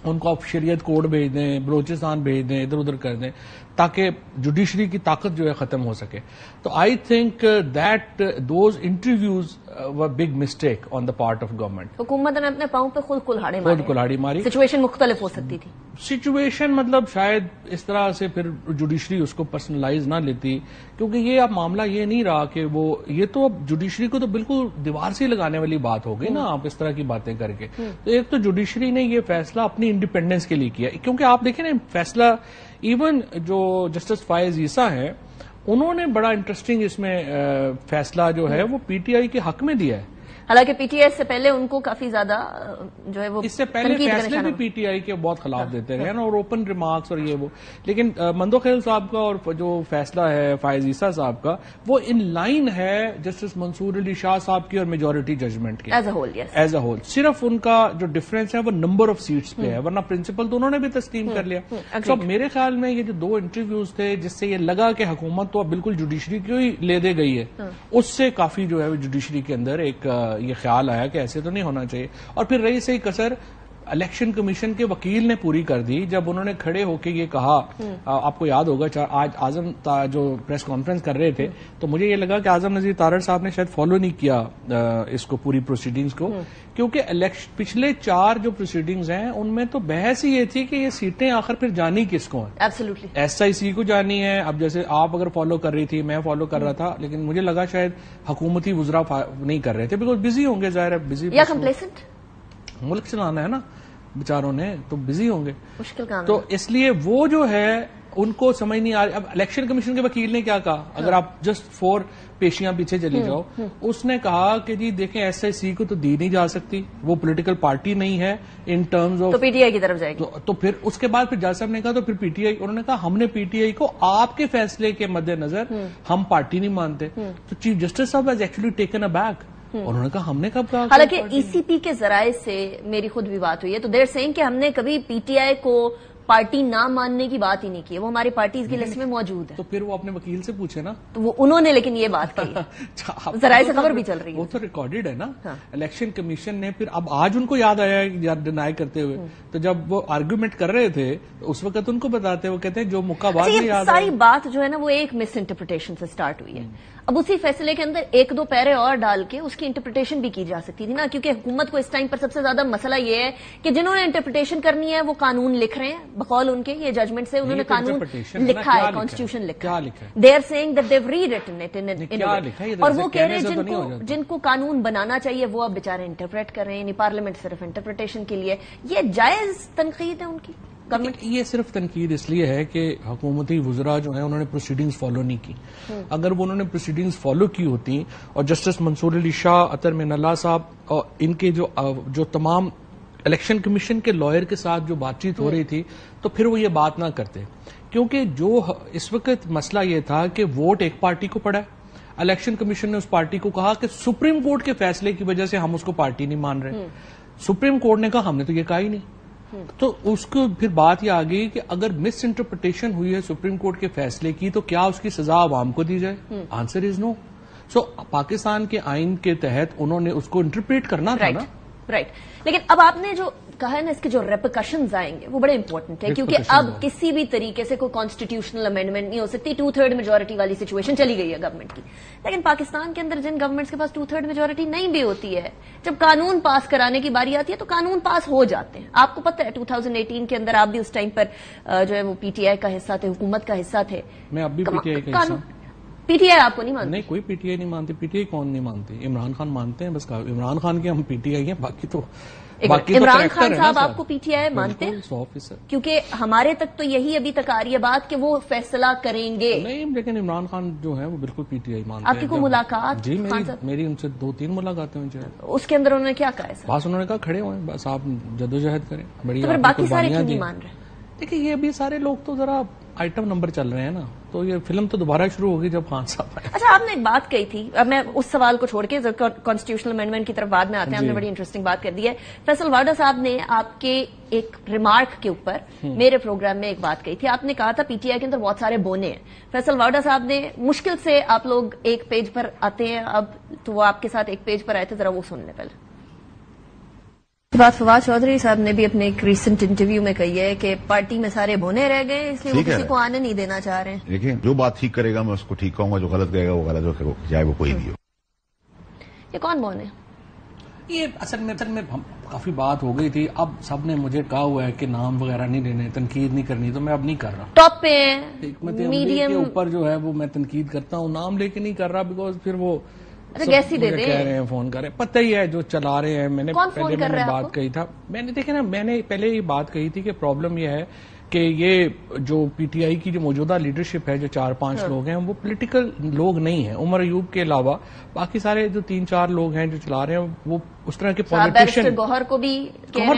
ان کو آپ شریعت کوڈ بھیج دیں, بلوچستان بھیج دیں, ادھر ادھر کر دیں تاکہ جوڈیشری کی طاقت جو ہے ختم ہو سکے. تو I think that those interviews were big mistake on the part of government.
حکومت نے اپنے پاؤں پہ خود
کلہاڑی ماری.
سچویشن مختلف ہو سکتی تھی.
سچویشن مطلب شاید اس طرح سے پھر جوڈیشری اس کو پرسنلائز نہ لیتی, کیونکہ یہ اب معاملہ یہ نہیں رہا کہ وہ یہ تو اب جوڈیشری کو تو بالکل دیوار سے لگانے والی بات ہو گئی نا آپ اس طرح کی باتیں کر کے. تو ایک تو جوڈیشری نے یہ فیصلہ اپنی انڈیپینڈنس کے لیے کیا, کیونکہ آپ دیکھیں نا فیصلہ ایون جو جسٹس فائز عیسیٰ ہیں انہوں نے بڑا انٹرسٹنگ اس میں فیصلہ جو ہے وہ پی ٹی آئی کے حق میں دیا ہے.
حالانکہ پی ٹی آئی سے پہلے ان کو کافی زیادہ جو ہے وہ
اس سے پہلے فیصلے بھی پی ٹی آئی کے بہت خلاف دیتے رہے نا, اور اوپن ریمارکس اور یہ وہ. لیکن مندو خیل صاحب کا اور جو فیصلہ ہے فائز عیسیٰ صاحب کا وہ ان لائن ہے جسٹس منصور علی شاہ صاحب کی اور میجورٹی ججمنٹ کی ایز اے ہول. صرف ان کا جو ڈفرینس ہے وہ نمبر آف سیٹس پہ ہے, ورنہ پرنسپل تو انہوں نے بھی تسلیم کر لیا. تو میرے خیال میں یہ جو دو انٹرویوز تھے جس سے یہ لگا کہ حکومت تو اب بالکل جوڈیشری کی ہی لے دے گئی ہے, اس سے کافی جو ہے جوڈیشری کے اندر ایک یہ خیال آیا کہ ایسے تو نہیں ہونا چاہیے. اور پھر رہی صحیح کسر الیکشن کمیشن کے وکیل نے پوری کر دی جب انہوں نے کھڑے ہو کے یہ کہا. آپ کو یاد ہوگا آج اعظم جو پریس کانفرنس کر رہے تھے تو مجھے یہ لگا کہ اعظم نذیر تارڑ صاحب نے شاید فالو نہیں کیا اس کو پوری پروسیڈنگز کو, کیونکہ پچھلے 4 جو پروسیڈنگز ہیں ان میں تو بحث ہی یہ تھی کہ یہ سیٹیں آخر پھر جانی کس کو ہیں.
ایبسولوٹلی
ایس آئی سی کو جانی ہے. اب جیسے آپ اگر فالو کر رہی تھی, میں فالو کر رہا تھا, لیکن مجھے لگا شاید حکومتی وزراء نہیں کر رہے تھے بیکاز بزی ہوں گے, ظاہر ہے بزی
یا کمپلیسنٹ,
ملک چلانا ہے نا بیچاروں نے, تو بزی ہوں گے,
مشکل کام.
تو اس لیے وہ جو ہے ان کو سمجھ نہیں آ رہی. اب الیکشن کمیشن کے وکیل نے کیا کہا, اگر آپ جسٹ 4 پیشیاں پیچھے چلی جاؤ, اس نے کہا کہ جی دیکھیں ایس آئی سی کو تو دی نہیں جا سکتی, وہ پولیٹیکل پارٹی نہیں ہے ان ٹرمز آف,
تو پی ٹی آئی کی طرف جائے گی.
تو پھر اس کے بعد پھر جج صاحب نے کہا تو پھر پی ٹی آئی, انہوں نے کہا ہم نے پی ٹی آئی کو آپ کے فیصلے کے مد نظر ہم پارٹی نہیں مانتے. تو چیف جسٹس صاحب has actually taken a back, انہوں نے کہا ہم نے کب کہا.
حالانکہ ای سی پی کے ذرائع سے میری خود بھی بات ہوئی ہے, تو دیر سینگ کہ ہم نے کبھی پی ٹی آئی کو پارٹی نہ ماننے کی بات ہی نہیں کی, وہ ہماری پارٹیز کی لسٹ میں موجود ہے.
تو پھر وہ اپنے وکیل سے پوچھے نا,
تو وہ انہوں نے لیکن یہ بات کہی, ذرائع سے خبر بھی چل رہی ہے,
وہ تو ریکارڈڈ ہے نا. الیکشن کمیشن نے پھر اب آج ان کو یاد آیا ڈینائی کرتے ہوئے, تو جب وہ آرگومنٹ کر رہے تھے تو اس وقت ان کو بتاتے وہ کہتے ہیں جو موقع بعد میں یاد
ساری بات جو ہے نا وہ ایک مس انٹرپریٹیشن سے سٹارٹ ہوئی ہے. اب اسی فیصلے کے اندر 1-2 پیرے اور ڈال کے اس کی انٹرپریٹیشن بھی کی جا سکتی تھی نا, کیونکہ حکومت کو اس ٹائم پر سب سے زیادہ مسئلہ یہ ہے کہ جنہوں نے انٹرپریٹیشن کرنی ہے وہ قانون لکھ رہے ہیں بقول ان کے, یہ ججمنٹ سے انہوں نے قانون لکھا ہے, کانسٹیٹیوشن لکھا ہے. They are saying that they have rewritten it in a, اور وہ کہہ رہے ہیں جن کو قانون بنانا چاہیے وہ اب بیچارے انٹرپریٹ کر رہے ہیں, یعنی پارلیمنٹ صرف انٹرپریٹیشن کے لیے. یہ جائز تنقید ہے ان کی گورنمنٹ.
یہ صرف تنقید اس لیے ہے کہ حکومتی وزراء جو ہیں انہوں نے پروسیڈنگز فالو نہیں کی. اگر وہ انہوں نے پروسیڈنگز فالو کی ہوتی اور جسٹس منصور علی شاہ, اطہر من اللہ صاحب اور ان کے جو تمام الیکشن کمیشن کے لائر کے ساتھ جو بات چیت ہو رہی تھی تو پھر وہ یہ بات نہ کرتے, کیونکہ جو اس وقت مسئلہ یہ تھا کہ ووٹ ایک پارٹی کو پڑا ہے. الیکشن کمیشن نے اس پارٹی کو کہا کہ سپریم کورٹ کے فیصلے کی وجہ سے ہم اس کو پارٹی نہیں مان رہے. سپریم کورٹ نے کہا ہم نے تو یہ کہا ہی نہیں. تو اس کو پھر بات یہ آ گئی کہ اگر مس انٹرپریٹیشن ہوئی ہے سپریم کورٹ کے فیصلے کی تو کیا اس کی سزا عوام کو دی جائے؟ آنسر از نو. سو پاکستان کے آئین کے تحت انہوں نے اس کو انٹرپریٹ کرنا تھا نا.
رائٹ. لیکن اب آپ نے جو کہا ہے نا اس کے جو ریپرکشنز آئیں گے وہ بڑے امپورٹنٹ ہے, کیونکہ اب کسی بھی طریقے سے کوئی کانسٹیٹیوشنل امینڈمنٹ نہیں ہو سکتی. 2/3 میجورٹی والی سچویشن چلی گئی ہے گورنمنٹ کی. لیکن پاکستان کے اندر جن گورنمنٹس کے پاس 2/3 میجورٹی نہیں بھی ہوتی ہے, جب قانون پاس کرانے کی باری آتی ہے تو قانون پاس ہو جاتے ہیں. آپ کو پتہ ہے 2018 کے اندر آپ بھی اس ٹائم پر جو ہے وہ پی ٹی آئی کا حصہ تھے, حکومت کا حصہ تھے.
میں اب بھی پی ٹی آئی کا حصہ.
پی ٹی آئی آپ کو نہیں مانتی؟
نہیں, کوئی پی ٹی آئی نہیں مانتی. پی ٹی آئی کون نہیں مانتی؟ عمران خان مانتے ہیں بس. عمران خان کے ہم پی ٹی آئی ہیں, باقی تو
عمران خان صاحب آپ کو پی ٹی آئی مانتے ہیں؟
100%.
کیونکہ ہمارے تک تو یہی ابھی تک آ رہی ہے بات کہ وہ فیصلہ کریں گے.
نہیں, لیکن عمران خان جو ہے وہ بالکل پی ٹی آئی مانتے ہیں.
آپ کی کوئی ملاقات؟
جی میری ان سے 2-3 ملاقاتیں ہوئی.
اس کے اندر انہوں نے کیا کہا ہے؟
بس انہوں نے کہا کھڑے ہوئے, بس آپ جدوجہد کریں. بڑی
باقی سارے کیوں نہیں مان رہے؟
دیکھیں یہ ابھی سارے لوگ تو ذرا آئٹم نمبر چل رہے ہیں نا, تو یہ فلم تو دوبارہ شروع ہوگی جب خان صاحب آئے.
اچھا, آپ نے ایک بات کہی تھی, اب میں اس سوال کو چھوڑ کے کانسٹیٹیوشنل امینڈمنٹ کی طرف بعد میں آتے ہیں. آپ نے بڑی انٹرسٹنگ بات کر دی ہے. فیصل واڈا صاحب نے آپ کے ایک ریمارک کے اوپر میرے پروگرام میں ایک بات کہی تھی. آپ نے کہا تھا پی ٹی آئی کے اندر بہت سارے بونے ہیں. فیصل واڈا صاحب نے مشکل سے آپ لوگ ایک پیج پر آتے ہیں اب, تو وہ آپ کے ساتھ ایک پیج پر آئے تھے, ذرا وہ سن لیں پہلے. بات فواد چودھری صاحب نے بھی اپنے ایک ریسنٹ انٹرویو میں کہی ہے کہ پارٹی میں سارے بونے رہ گئے, اس لیے وہ کسی کو آنے نہیں دینا چاہ رہے ہیں.
دیکھیں, جو بات ٹھیک کرے گا میں اس کو ٹھیک کہوں گا, جو غلط کرے گا وہ غلط ہو, چاہے وہ کوئی بھی ہو.
یہ کون بونے؟ یہ
اصل میں کافی بات ہو گئی تھی. اب سب نے مجھے کہا ہوا ہے کہ نام وغیرہ نہیں لینے, تنقید نہیں کرنی, تو میں اب نہیں کر رہا.
ٹاپ پہ میڈیم
کے اوپر جو ہے وہ میں تنقید کرتا ہوں, نام لے کے نہیں کر رہا, بیکاز پھر وہ
کیسی دے
کہہ رہے ہیں, فون کر رہے ہیں, پتہ ہی ہے جو چلا رہے ہیں. میں نے پہلے بات کہی تھا, میں نے دیکھا نا, میں نے پہلے یہ بات کہی تھی کہ پرابلم یہ ہے کہ یہ جو پی ٹی آئی کی جو موجودہ لیڈرشپ ہے, جو 4-5 لوگ ہیں, وہ پولیٹیکل لوگ نہیں ہیں. عمر ایوب کے علاوہ باقی سارے جو 3-4 لوگ ہیں جو چلا رہے ہیں, وہ اس طرح کے پولیٹیشین.
گوہر کو بھی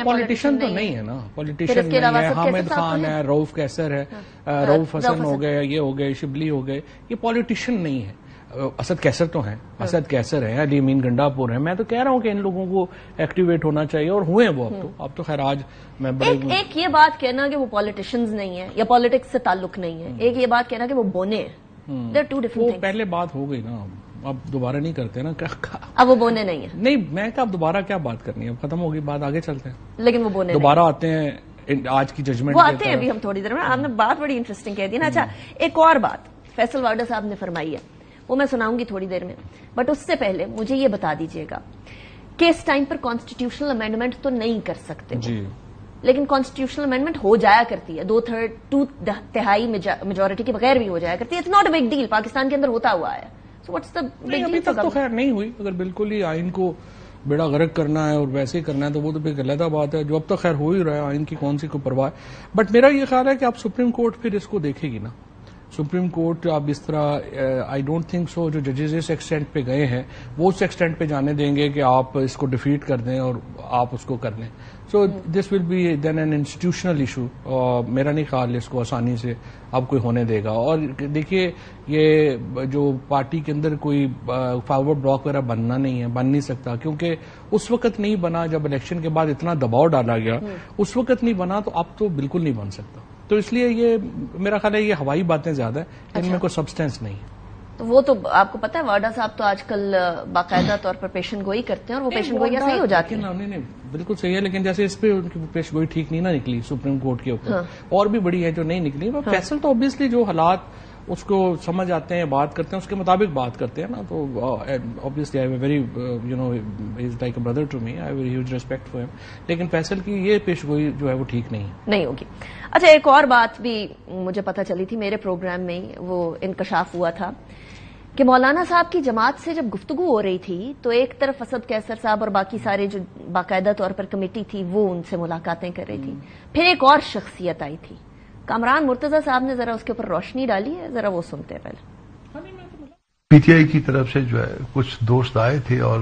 پولیٹیشین تو نہیں ہے نا, پولیٹیشین نہیں ہے. حامد خان ہے, رؤف کیسر ہے, رؤف حسن ہو گئے, یہ ہو گئے, شبلی ہو گئے, یہ پولیٹیشین نہیں ہے. اسد کیسر تو ہیں, اسد کیسر ہیں, علی امین گنڈا پور ہیں. میں تو کہہ رہا ہوں کہ ان لوگوں کو ایکٹیویٹ ہونا چاہیے, اور ہوئے وہ اب تو خیر. آج میں
ایک یہ بات کہنا کہ وہ پولیٹیشینز نہیں ہیں یا پالیٹکس سے تعلق نہیں ہے, ایک یہ بات کہنا کہ وہ بونے ہیں. They're two different things.
پہلے بات ہو گئی نا, اب دوبارہ نہیں کرتے نا.
اب وہ بونے نہیں ہیں.
نہیں, میں کہا اب دوبارہ کیا بات کرنی ہے, اب ختم ہوگی بات, آگے چلتے ہیں.
لیکن وہ بونے
دوبارہ آتے ہیں آج کی ججمنٹ,
وہ آتے ہیں ابھی ہم تھوڑی دیر میں. آپ نے بات بڑی انٹرسٹنگ کہہ دی نا. اچھا, ایک اور بات فیصل واڈا صاحب نے فرمائی ہے, وہ میں سناؤں گی تھوڑی دیر میں, بٹ اس سے پہلے مجھے یہ بتا دیجئے گا کہ اس ٹائم پر کانسٹیٹیوشنل امینڈمنٹ تو نہیں کر سکتے جی, لیکن کانسٹیٹیوشنل امینڈمنٹ ہو جایا کرتی ہے, 2/3 میجورٹی کے بغیر بھی ہو جایا کرتی ہے. It's not a big deal, Pakistan کے اندر ہوتا ہوا ہے. So what's the big deal?
ابھی تک تو خیر نہیں ہوئی. اگر بالکل ہی آئین کو بیڑا غرق کرنا ہے اور ویسے ہی کرنا ہے تو وہ تو پھر علیحدہ بات ہے, جو اب تک خیر ہو ہی رہا ہے. آئین کی کون سی کو پرواہ. بٹ میرا یہ خیال ہے کہ اب سپریم کورٹ پھر اس کو دیکھے گی نا. سپریم کورٹ اب اس طرح, آئی ڈونٹ تھنک سو, جو ججز اس ایکسٹینٹ پہ گئے ہیں وہ اس ایکسٹینٹ پہ جانے دیں گے کہ آپ اس کو ڈیفیٹ کر دیں اور آپ اس کو کر لیں. So this will be then an institutional issue. میرا نہیں خیال اس کو آسانی سے اب کوئی ہونے دے گا. اور دیکھیے, یہ جو پارٹی کے اندر کوئی فارورڈ بلاک وغیرہ بننا نہیں ہے, بن نہیں سکتا, کیونکہ اس وقت نہیں بنا جب الیکشن کے بعد اتنا دباؤ ڈالا گیا. اس وقت نہیں بنا تو اب تو بالکل نہیں بن سکتا. تو اس لیے یہ میرا خیال ہے یہ ہوائی باتیں زیادہ ہیں, ان میں کوئی سبسٹینس نہیں ہے.
تو وہ تو آپ کو پتا ہے واڈا صاحب تو آج کل باقاعدہ طور پر پیشن گوئی کرتے ہیں, اور وہ پیشن گوئیاں صحیح ہو جاتی ہیں.
نہیں, بالکل صحیح ہے, لیکن جیسے اس پہ ان کی پیش گوئی ٹھیک نہیں نہ نکلی سپریم کورٹ کے اوپر, اور بھی بڑی ہے جو نہیں نکلی. فیصل تو اوبیسلی جو حالات اس کو سمجھ آتے ہیں, بات کرتے ہیں, اس کے مطابق بات کرتے ہیں نا. تو obviously I have a very he's like a brother to me, I have a very huge respect for him. لیکن فیصل کی یہ پیش گوئی جو ہے وہ ٹھیک نہیں
ہوگی. اچھا, ایک اور بات بھی مجھے پتہ چلی تھی میرے پروگرام میں, وہ انکشاف ہوا تھا کہ مولانا صاحب کی جماعت سے جب گفتگو ہو رہی تھی تو ایک طرف اسد کیسر صاحب اور باقی سارے جو باقاعدہ طور پر کمیٹی تھی وہ ان سے ملاقاتیں کر رہی تھی. پھر ایک اور شخصیت آئی تھی, کامران مرتضی صاحب نے ذرا اس کے اوپر روشنی ڈالی ہے, ذرا وہ سنتے ہیں پہلے.
پی ٹی آئی کی طرف سے جو ہے کچھ دوست آئے تھے اور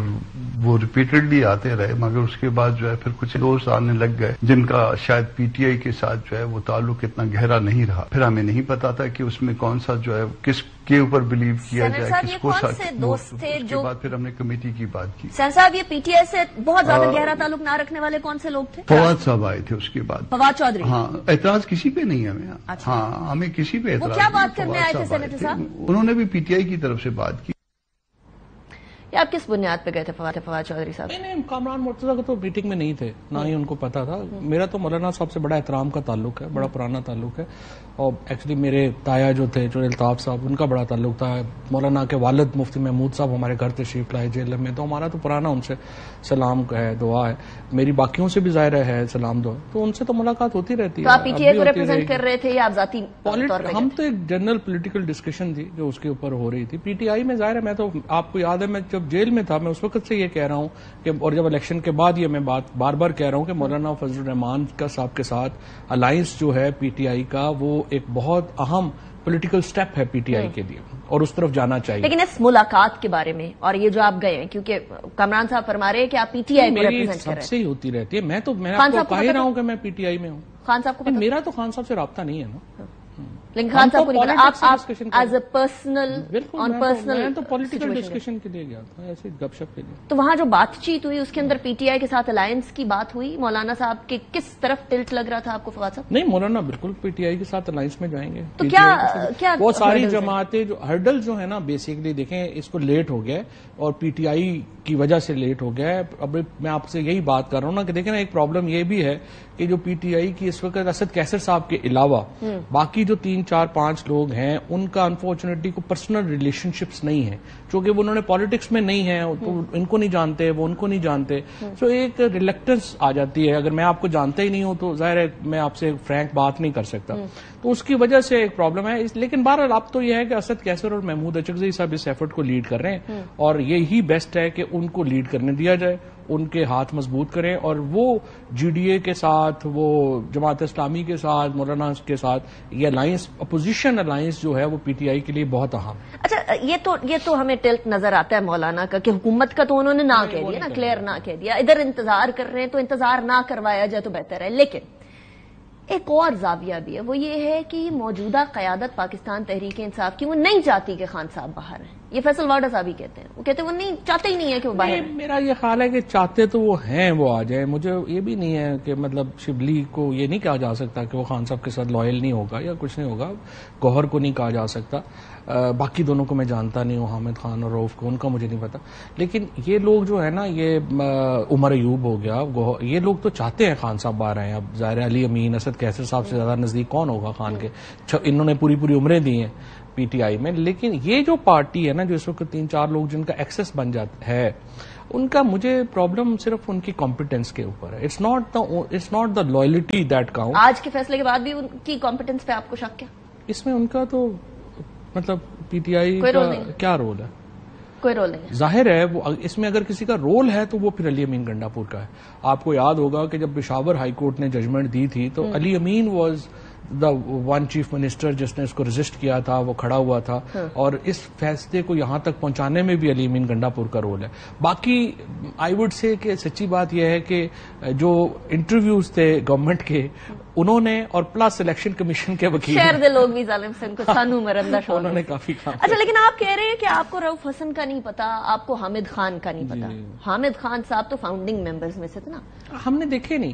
وہ ریپیٹڈلی آتے رہے, مگر اس کے بعد جو ہے پھر کچھ دوست آنے لگ گئے جن کا شاید پی ٹی آئی کے ساتھ جو ہے وہ تعلق اتنا گہرا نہیں رہا. پھر ہمیں نہیں پتا تھا کہ اس میں کون سا جو ہے کس کے اوپر بلیو کیا جائے, کس کو ساتھ.
دوست تھے جو
بعد پھر ہم نے کمیٹی کی بات کی.
سر صاحب, یہ پی ٹی آئی سے بہت زیادہ گہرا تعلق نہ رکھنے والے کون سے لوگ تھے؟
فواد صاحب آئے تھے اس کے بعد.
فواد چودھری.
ہاں, اعتراض کسی پہ نہیں ہے ہمیں. ہاں, ہمیں کسی پہ اعتراض.
وہ کیا بات کرنے آئے تھے سینیٹر صاحب؟
انہوں نے بھی پی ٹی آئی کی طرف سے بات کی.
کہ آپ کس بنیاد پہ گئے تھے فواد چودھری صاحب؟
نہیں، کامران مرتضیٰ تو میٹنگ میں نہیں تھے، نہ ہی ان کو پتا تھا. میرا تو مولانا صاحب سے بڑا احترام کا تعلق ہے، بڑا پرانا تعلق ہے. اور ایکچولی میرے تایا جو تھے جو الطاف صاحب، ان کا بڑا تعلق تھا. مولانا کے والد مفتی محمود صاحب ہمارے گھر تشریف لائے جیل میں، تو ہمارا تو پرانا ان سے سلام ہے، دعا ہے. میری باقیوں سے بھی ظاہر ہے سلام دعا، تو ان سے تو ملاقات ہوتی رہتی ہے.
تو آپ پی ٹی آئی کو ریپرزینٹ کر رہے تھے یا آپ ذاتی؟
ہم تو ایک جنرل پولیٹیکل ڈسکشن تھی جو اس کے اوپر ہو رہی تھی. پی ٹی آئی میں ظاہر ہے، میں تو آپ کو یاد ہے میں جب جیل میں تھا میں اس وقت سے یہ کہہ رہا ہوں کہ، اور جب الیکشن کے بعد یہ میں بات بار بار کہہ رہا ہوں کہ مولانا فضل الرحمان کا صاحب کے ساتھ الائنس جو ہے پی ٹی آئی کا، وہ ایک بہت اہم پولیٹیکل سٹیپ ہے پی ٹی آئی کے لیے، اور اس طرف جانا چاہیے.
لیکن اس ملاقات کے بارے میں اور یہ جو آپ گئے ہیں، کیونکہ کامران صاحب فرما رہے ہیں کہ آپ پی ٹی آئی کو ریپرزینٹ کر رہے ہیں.
سب سے ہی ہوتی رہتی ہے. میں تو میں آپ کو کہہ ہی رہا ہوں کہ میں پی ٹی آئی میں ہوں.
خان صاحب کو
میرا تو خان صاحب سے رابطہ نہیں ہے نا.
لیکن خان صاحب کو نہیں پتا، آپ as a personal on personal,
میں تو پولیٹیکل ڈسکشن کے لیے گیا تھا، ایسے گپ شپ کے لیے.
تو وہاں جو بات چیت ہوئی اس کے اندر پی ٹی آئی کے ساتھ الائنس کی بات ہوئی، مولانا صاحب کے کس طرف ٹلٹ لگ رہا تھا آپ کو فواد صاحب؟
نہیں، مولانا بالکل پی ٹی آئی کے ساتھ الائنس میں جائیں گے.
تو کیا
وہ ساری جماعتیں جو ہرڈل جو ہے نا، بیسیکلی دیکھیں اس کو لیٹ ہو گیا اور پی ٹی آئی کی وجہ سے لیٹ ہو گیا ہے. اب میں آپ سے یہی بات کر رہا ہوں نا کہ دیکھیں نا، ایک پرابلم یہ بھی ہے کہ جو پی ٹی آئی کی اس وقت اسد کیسر صاحب کے علاوہ باقی جو 3 4 5 لوگ ہیں، ان کا انفارچونیٹلی کو پرسنل ریلیشن شپس نہیں ہیں، چونکہ وہ انہوں نے پالیٹکس میں نہیں ہیں، تو ان کو نہیں جانتے، وہ ان کو نہیں جانتے. سو ایک ریلیکٹنس آ جاتی ہے. اگر میں آپ کو جانتا ہی نہیں ہوں تو ظاہر ہے میں آپ سے فرینک بات نہیں کر سکتا. تو اس کی وجہ سے ایک پرابلم ہے. لیکن بہرحال اب تو یہ ہے کہ اسد کیسر اور محمود اچکزئی صاحب اس ایفرٹ کو لیڈ کر رہے ہیں، اور یہی بیسٹ ہے کہ ان کو لیڈ کرنے دیا جائے، ان کے ہاتھ مضبوط کریں. اور وہ جی ڈی اے کے ساتھ، وہ جماعت اسلامی کے ساتھ، مولانا کے ساتھ یہ الائنس، اپوزیشن الائنس جو ہے وہ پی ٹی آئی کے لیے بہت اہم.
اچھا، یہ تو ہمیں ٹلٹ نظر آتا ہے مولانا کا کہ حکومت کا تو انہوں نے نہ کہہ دیا نا، کلیئر نہ کہہ دیا. ادھر انتظار کر رہے ہیں تو انتظار نہ کروایا جائے تو بہتر ہے. لیکن ایک اور زاویہ بھی ہے، وہ یہ ہے کہ موجودہ قیادت پاکستان تحریک انصاف کی وہ نہیں چاہتی کہ خان صاحب باہر ہیں. یہ فیصل وارڈا صاحب ہی کہتے ہیں، وہ کہتے ہیں وہ نہیں چاہتے ہی نہیں ہے کہ وہ باہر ہیں.
میرا یہ خیال ہے کہ چاہتے تو وہ ہیں، وہ آ جائیں. مجھے یہ بھی نہیں ہے کہ مطلب شبلی کو یہ نہیں کہا جا سکتا کہ وہ خان صاحب کے ساتھ لائل نہیں ہوگا یا کچھ نہیں ہوگا. گوہر کو نہیں کہا جا سکتا. باقی دونوں کو میں جانتا نہیں ہوں، حامد خان اور رؤف کو، ان کا مجھے نہیں پتا. لیکن یہ لوگ جو ہے نا، یہ عمر ایوب ہو گیا، یہ لوگ تو چاہتے ہیں خان صاحب باہر آئیں. اب ظاہر علی امین، اسد کیسر صاحب سے زیادہ نزدیک کون ہوگا خان کے؟ انہوں نے پوری عمریں دی ہیں پی ٹی آئی میں. لیکن یہ جو پارٹی ہے نا، جو اس وقت 3 4 لوگ جن کا ایکسس بن جاتا ہے، ان کا مجھے پرابلم صرف ان کی کمپیٹنس کے اوپر ہے. It's not the loyalty that count.
آج کے فیصلے کے بعد بھی ان کی کمپیٹنس پہ آپ کو شک کیا؟
اس میں ان کا تو مطلب پی ٹی آئی کا کیا رول ہے؟
کوئی رول نہیں.
ظاہر ہے وہ اس میں اگر کسی کا رول ہے تو وہ پھر علی امین گنڈا پور کا ہے. آپ کو یاد ہوگا کہ جب پشاور ہائی کورٹ نے ججمنٹ دی تھی تو Ali Amin was the one chief minister جس نے اس کو رجسٹ کیا تھا، وہ کھڑا ہوا تھا. اور اس فیصلے کو یہاں تک پہنچانے میں بھی علی امین گنڈا پور کا رول ہے. باقی آئی وڈ سے کہ سچی بات یہ ہے کہ جو انٹرویوز تھے گورنمنٹ کے، انہوں نے اور پلس الیکشن کمیشن کے وکیل
شہر دے لوگ بھی ظالم سے ان کو سانو مرندہ شو
انہوں نے کافی کام.
اچھا، لیکن آپ کہہ رہے ہیں کہ آپ کو رؤف حسن کا نہیں پتا، آپ کو حامد خان کا نہیں پتا. حامد خان صاحب تو فاؤنڈنگ ممبرز میں سے تھے نا.
ہم نے دیکھے نہیں.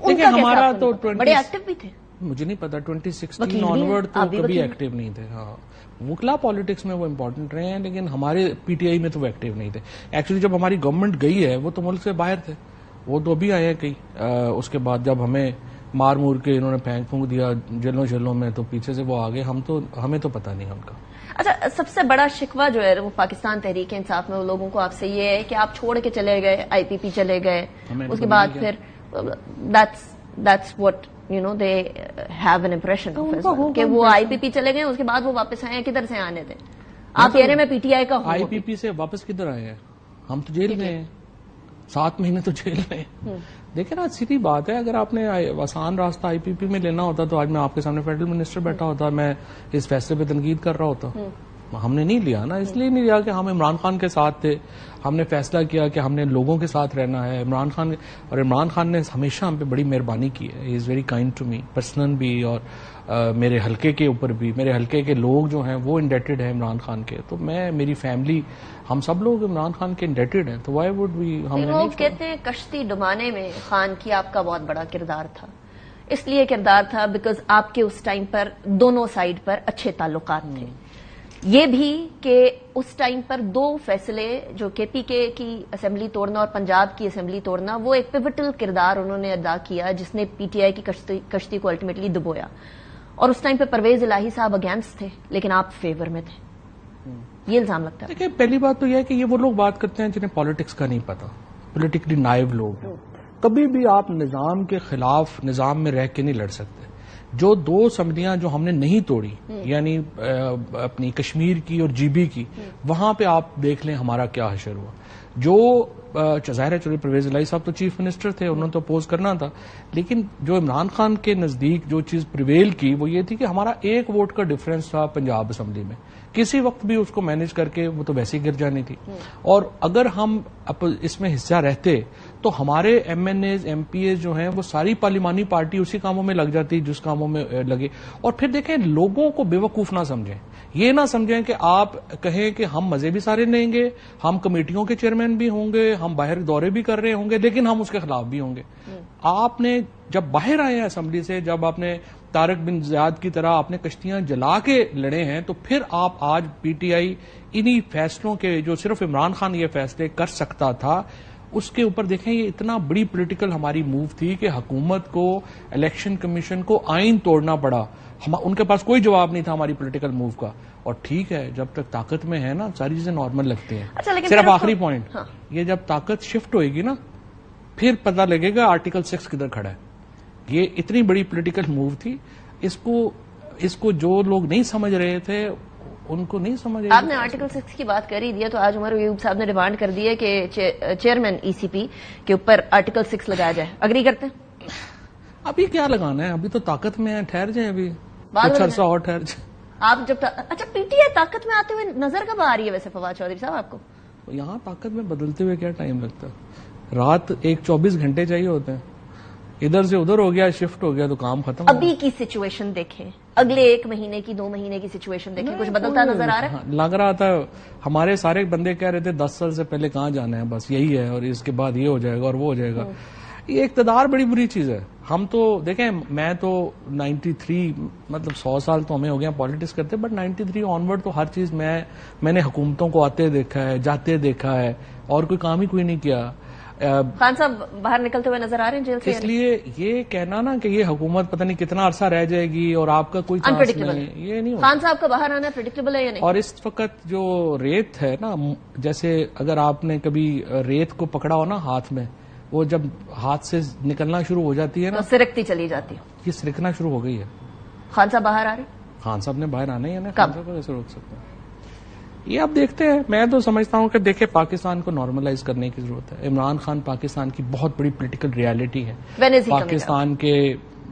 دیکھیں ہمارا تو بڑے ایکٹیو بھی تھے.
مجھے نہیں پتا 2016 آنورڈ تو کبھی ایکٹیو نہیں تھے. ہاں، وکلا پالیٹکس میں وہ امپورٹنٹ رہے ہیں، لیکن ہمارے پی ٹی آئی میں تو وہ ایکٹیو نہیں تھے. ایکچولی جب ہماری گورنمنٹ گئی ہے وہ تو ملک سے باہر تھے، وہ تو ابھی آئے ہیں کہیں. اس کے بعد جب ہمیں مار مور کے انہوں نے پھونک دیا جیلوں میں، تو پیچھے سے وہ آگے. ہمیں تو پتا نہیں ان کا.
اچھا، سب سے بڑا شکوہ جو ہے وہ پاکستان تحریک انصاف میں وہ لوگوں کو آپ سے یہ ہے کہ آپ چھوڑ کے چلے گئے، آئی پی پی چلے گئے، اس کے بعد پھر that's what you know they have an impression of کہ وہ آئی پی پی چلے گئے، اس کے بعد وہ واپس آئے ہیں. کدھر سے آنے تھے آپ؟ کہہ رہے میں پی ٹی آئی کا ہوں.
آئی پی پی سے واپس کدھر آئے ہیں؟ ہم تو جیل میں ہیں، 7 مہینے تو جیل میں. دیکھیں نا، سیدھی بات ہے، اگر آپ نے آسان راستہ آئی پی پی میں لینا ہوتا تو آج میں آپ کے سامنے فیڈرل منسٹر بیٹھا ہوتا، میں اس فیصلے پہ تنقید کر رہا ہوتا. ہم نے نہیں لیا نا، اس لیے نہیں لیا کہ ہم عمران خان کے ساتھ تھے. ہم نے فیصلہ کیا کہ ہم نے لوگوں کے ساتھ رہنا ہے. عمران خان نے ہمیشہ ہم پہ بڑی مہربانی کی ہے. He is very kind to me personal بھی، اور میرے حلقے کے اوپر بھی. میرے حلقے کے لوگ جو ہیں وہ انڈیٹڈ ہیں عمران خان کے. تو میری فیملی، ہم سب لوگ عمران خان کے انڈیٹڈ ہیں. تو وائی وڈ وی ہم
لوگ کہتے ہیں کشتی ڈبانے میں خان کی آپ کا بہت بڑا کردار تھا. اس لیے کردار تھا بیکاز آپ کے اس ٹائم پر دونوں سائڈ پر اچھے تعلقات تھے. یہ بھی کہ اس ٹائم پر دو فیصلے جو کے پی کے کی اسمبلی توڑنا اور پنجاب کی اسمبلی توڑنا، وہ ایک پیوٹل کردار انہوں نے ادا کیا جس نے پی ٹی آئی کی کشتی کو الٹیمیٹلی دبویا. اور اس ٹائم پہ پرویز الہی صاحب اگینسٹ تھے لیکن آپ فیور میں تھے. یہ الزام لگتا ہے.
دیکھیں، پہلی بات تو یہ ہے کہ یہ وہ لوگ بات کرتے ہیں جنہیں پالیٹکس کا نہیں پتا، پولیٹیکلی نائب لوگ. کبھی بھی آپ نظام کے خلاف نظام میں رہ کے نہیں لڑ سکتے. جو دو اسمبلیاں جو ہم نے نہیں توڑی، یعنی اپنی کشمیر کی اور جی بی کی، وہاں پہ آپ دیکھ لیں ہمارا کیا حشر ہوا. جو ظاہر ہے چلو پرویز الہی صاحب تو چیف منسٹر تھے، انہوں نے تو اپوز کرنا تھا، لیکن جو عمران خان کے نزدیک جو چیز پریویل کی وہ یہ تھی کہ ہمارا ایک ووٹ کا ڈفرنس تھا پنجاب اسمبلی میں. کسی وقت بھی اس کو مینج کر کے وہ تو ویسے ہی گر جانی تھی. اور اگر ہم اس میں حصہ رہتے تو ہمارے M N As M P As جو ہیں وہ ساری پارلیمانی پارٹی اسی کاموں میں لگ جاتی جس کاموں میں لگے. اور پھر دیکھیں، لوگوں کو بے وقوف نہ سمجھیں. یہ نہ سمجھیں کہ آپ کہیں کہ ہم مزے بھی سارے لیں گے، ہم کمیٹیوں کے چیئرمین بھی ہوں گے، ہم باہر دورے بھی کر رہے ہوں گے، لیکن ہم اس کے خلاف بھی ہوں گے. آپ نے جب باہر آئے ہیں اسمبلی سے، جب آپ نے طارق بن زیاد کی طرح آپ نے کشتیاں جلا کے لڑے ہیں، تو پھر آپ آج پی ٹی آئی انہی فیصلوں کے جو صرف عمران خان یہ فیصلے کر سکتا تھا اس کے اوپر دیکھیں. یہ اتنا بڑی پولیٹیکل ہماری موو تھی کہ حکومت کو، الیکشن کمیشن کو آئین توڑنا پڑا. ان کے پاس کوئی جواب نہیں تھا ہماری پولیٹیکل موو کا. اور ٹھیک ہے، جب تک طاقت میں ہے نا ساری چیزیں نارمل لگتی ہیں. صرف آخری پوائنٹ، یہ جب طاقت شفٹ ہوئے گی نا پھر پتہ لگے گا آرٹیکل 6 کدھر کھڑا ہے. یہ اتنی بڑی پولیٹیکل موو تھی، اس کو جو لوگ نہیں سمجھ رہے تھے ان کو نہیں سمجھ رہے.
آپ نے آرٹیکل 6 کی بات کر ہی دیا تو آج عمر ایوب صاحب نے ڈیمانڈ کر دی ہے کہ چیئرمین ای سی پی کے اوپر آرٹیکل 6 لگایا جائے. اگری کرتے ہیں؟
ابھی کیا لگانا ہے، ابھی تو طاقت میں ہے، ٹھہر جائیں، ابھی کچھ عرصہ اور ٹھہر جائیں.
آپ جب اچھا پی ٹی آئی طاقت میں آتے ہوئے نظر کب آ رہی ہے ویسے فواد چودھری صاحب آپ کو؟
یہاں طاقت میں بدلتے ہوئے کیا ٹائم لگتا ہے؟ رات 24 گھنٹے چاہیے ہوتے ہیں. ادھر سے ادھر ہو گیا، شفٹ ہو گیا تو کام ختم.
ابھی کی سچویشن دیکھیں، اگلے 1 مہینے کی 2 مہینے کی سچویشن دیکھیں، کچھ بدلتا نظر آ رہا ہے؟
لگ رہا تھا ہمارے سارے بندے کہہ رہے تھے 10 سال سے پہلے کہاں جانا ہے، بس یہی ہے، اور اس کے بعد یہ ہو جائے گا اور وہ ہو جائے گا. یہ اقتدار بڑی بری چیز ہے. ہم تو دیکھیں، میں تو 93 مطلب 100 سال تو ہمیں ہو گیا پالیٹکس کرتے، بٹ 93 آنورڈ تو ہر چیز میں نے حکومتوں کو آتے دیکھا ہے، جاتے دیکھا ہے، اور کوئی کام ہی کوئی نہیں کیا.
خان صاحب باہر نکلتے ہوئے نظر آ رہے ہیں جیل سے.
اس لیے یہ کہنا نا کہ یہ حکومت پتہ نہیں کتنا عرصہ رہ جائے گی اور آپ کا کوئی چانس نہیں، یہ نہیں.
خان صاحب کا باہر آنا پریڈکٹیبل ہے یا نہیں؟
اور اس وقت جو ریت ہے نا، جیسے اگر آپ نے کبھی ریت کو پکڑا ہو نا ہاتھ میں، وہ جب ہاتھ سے نکلنا شروع ہو جاتی ہے نا،
سرکتی چلی جاتی ہے.
یہ سرکنا شروع ہو گئی ہے.
خان صاحب باہر آ رہے؟
خان صاحب نے باہر آنا ہی ہے نا. خان صاحب کو کیسے روک سکتے ہیں؟ یہ آپ دیکھتے ہیں. میں تو سمجھتا ہوں کہ دیکھیں، پاکستان کو نارملائز کرنے کی ضرورت ہے. عمران خان پاکستان کی بہت بڑی پولیٹیکل ریالٹی ہے. پاکستان کے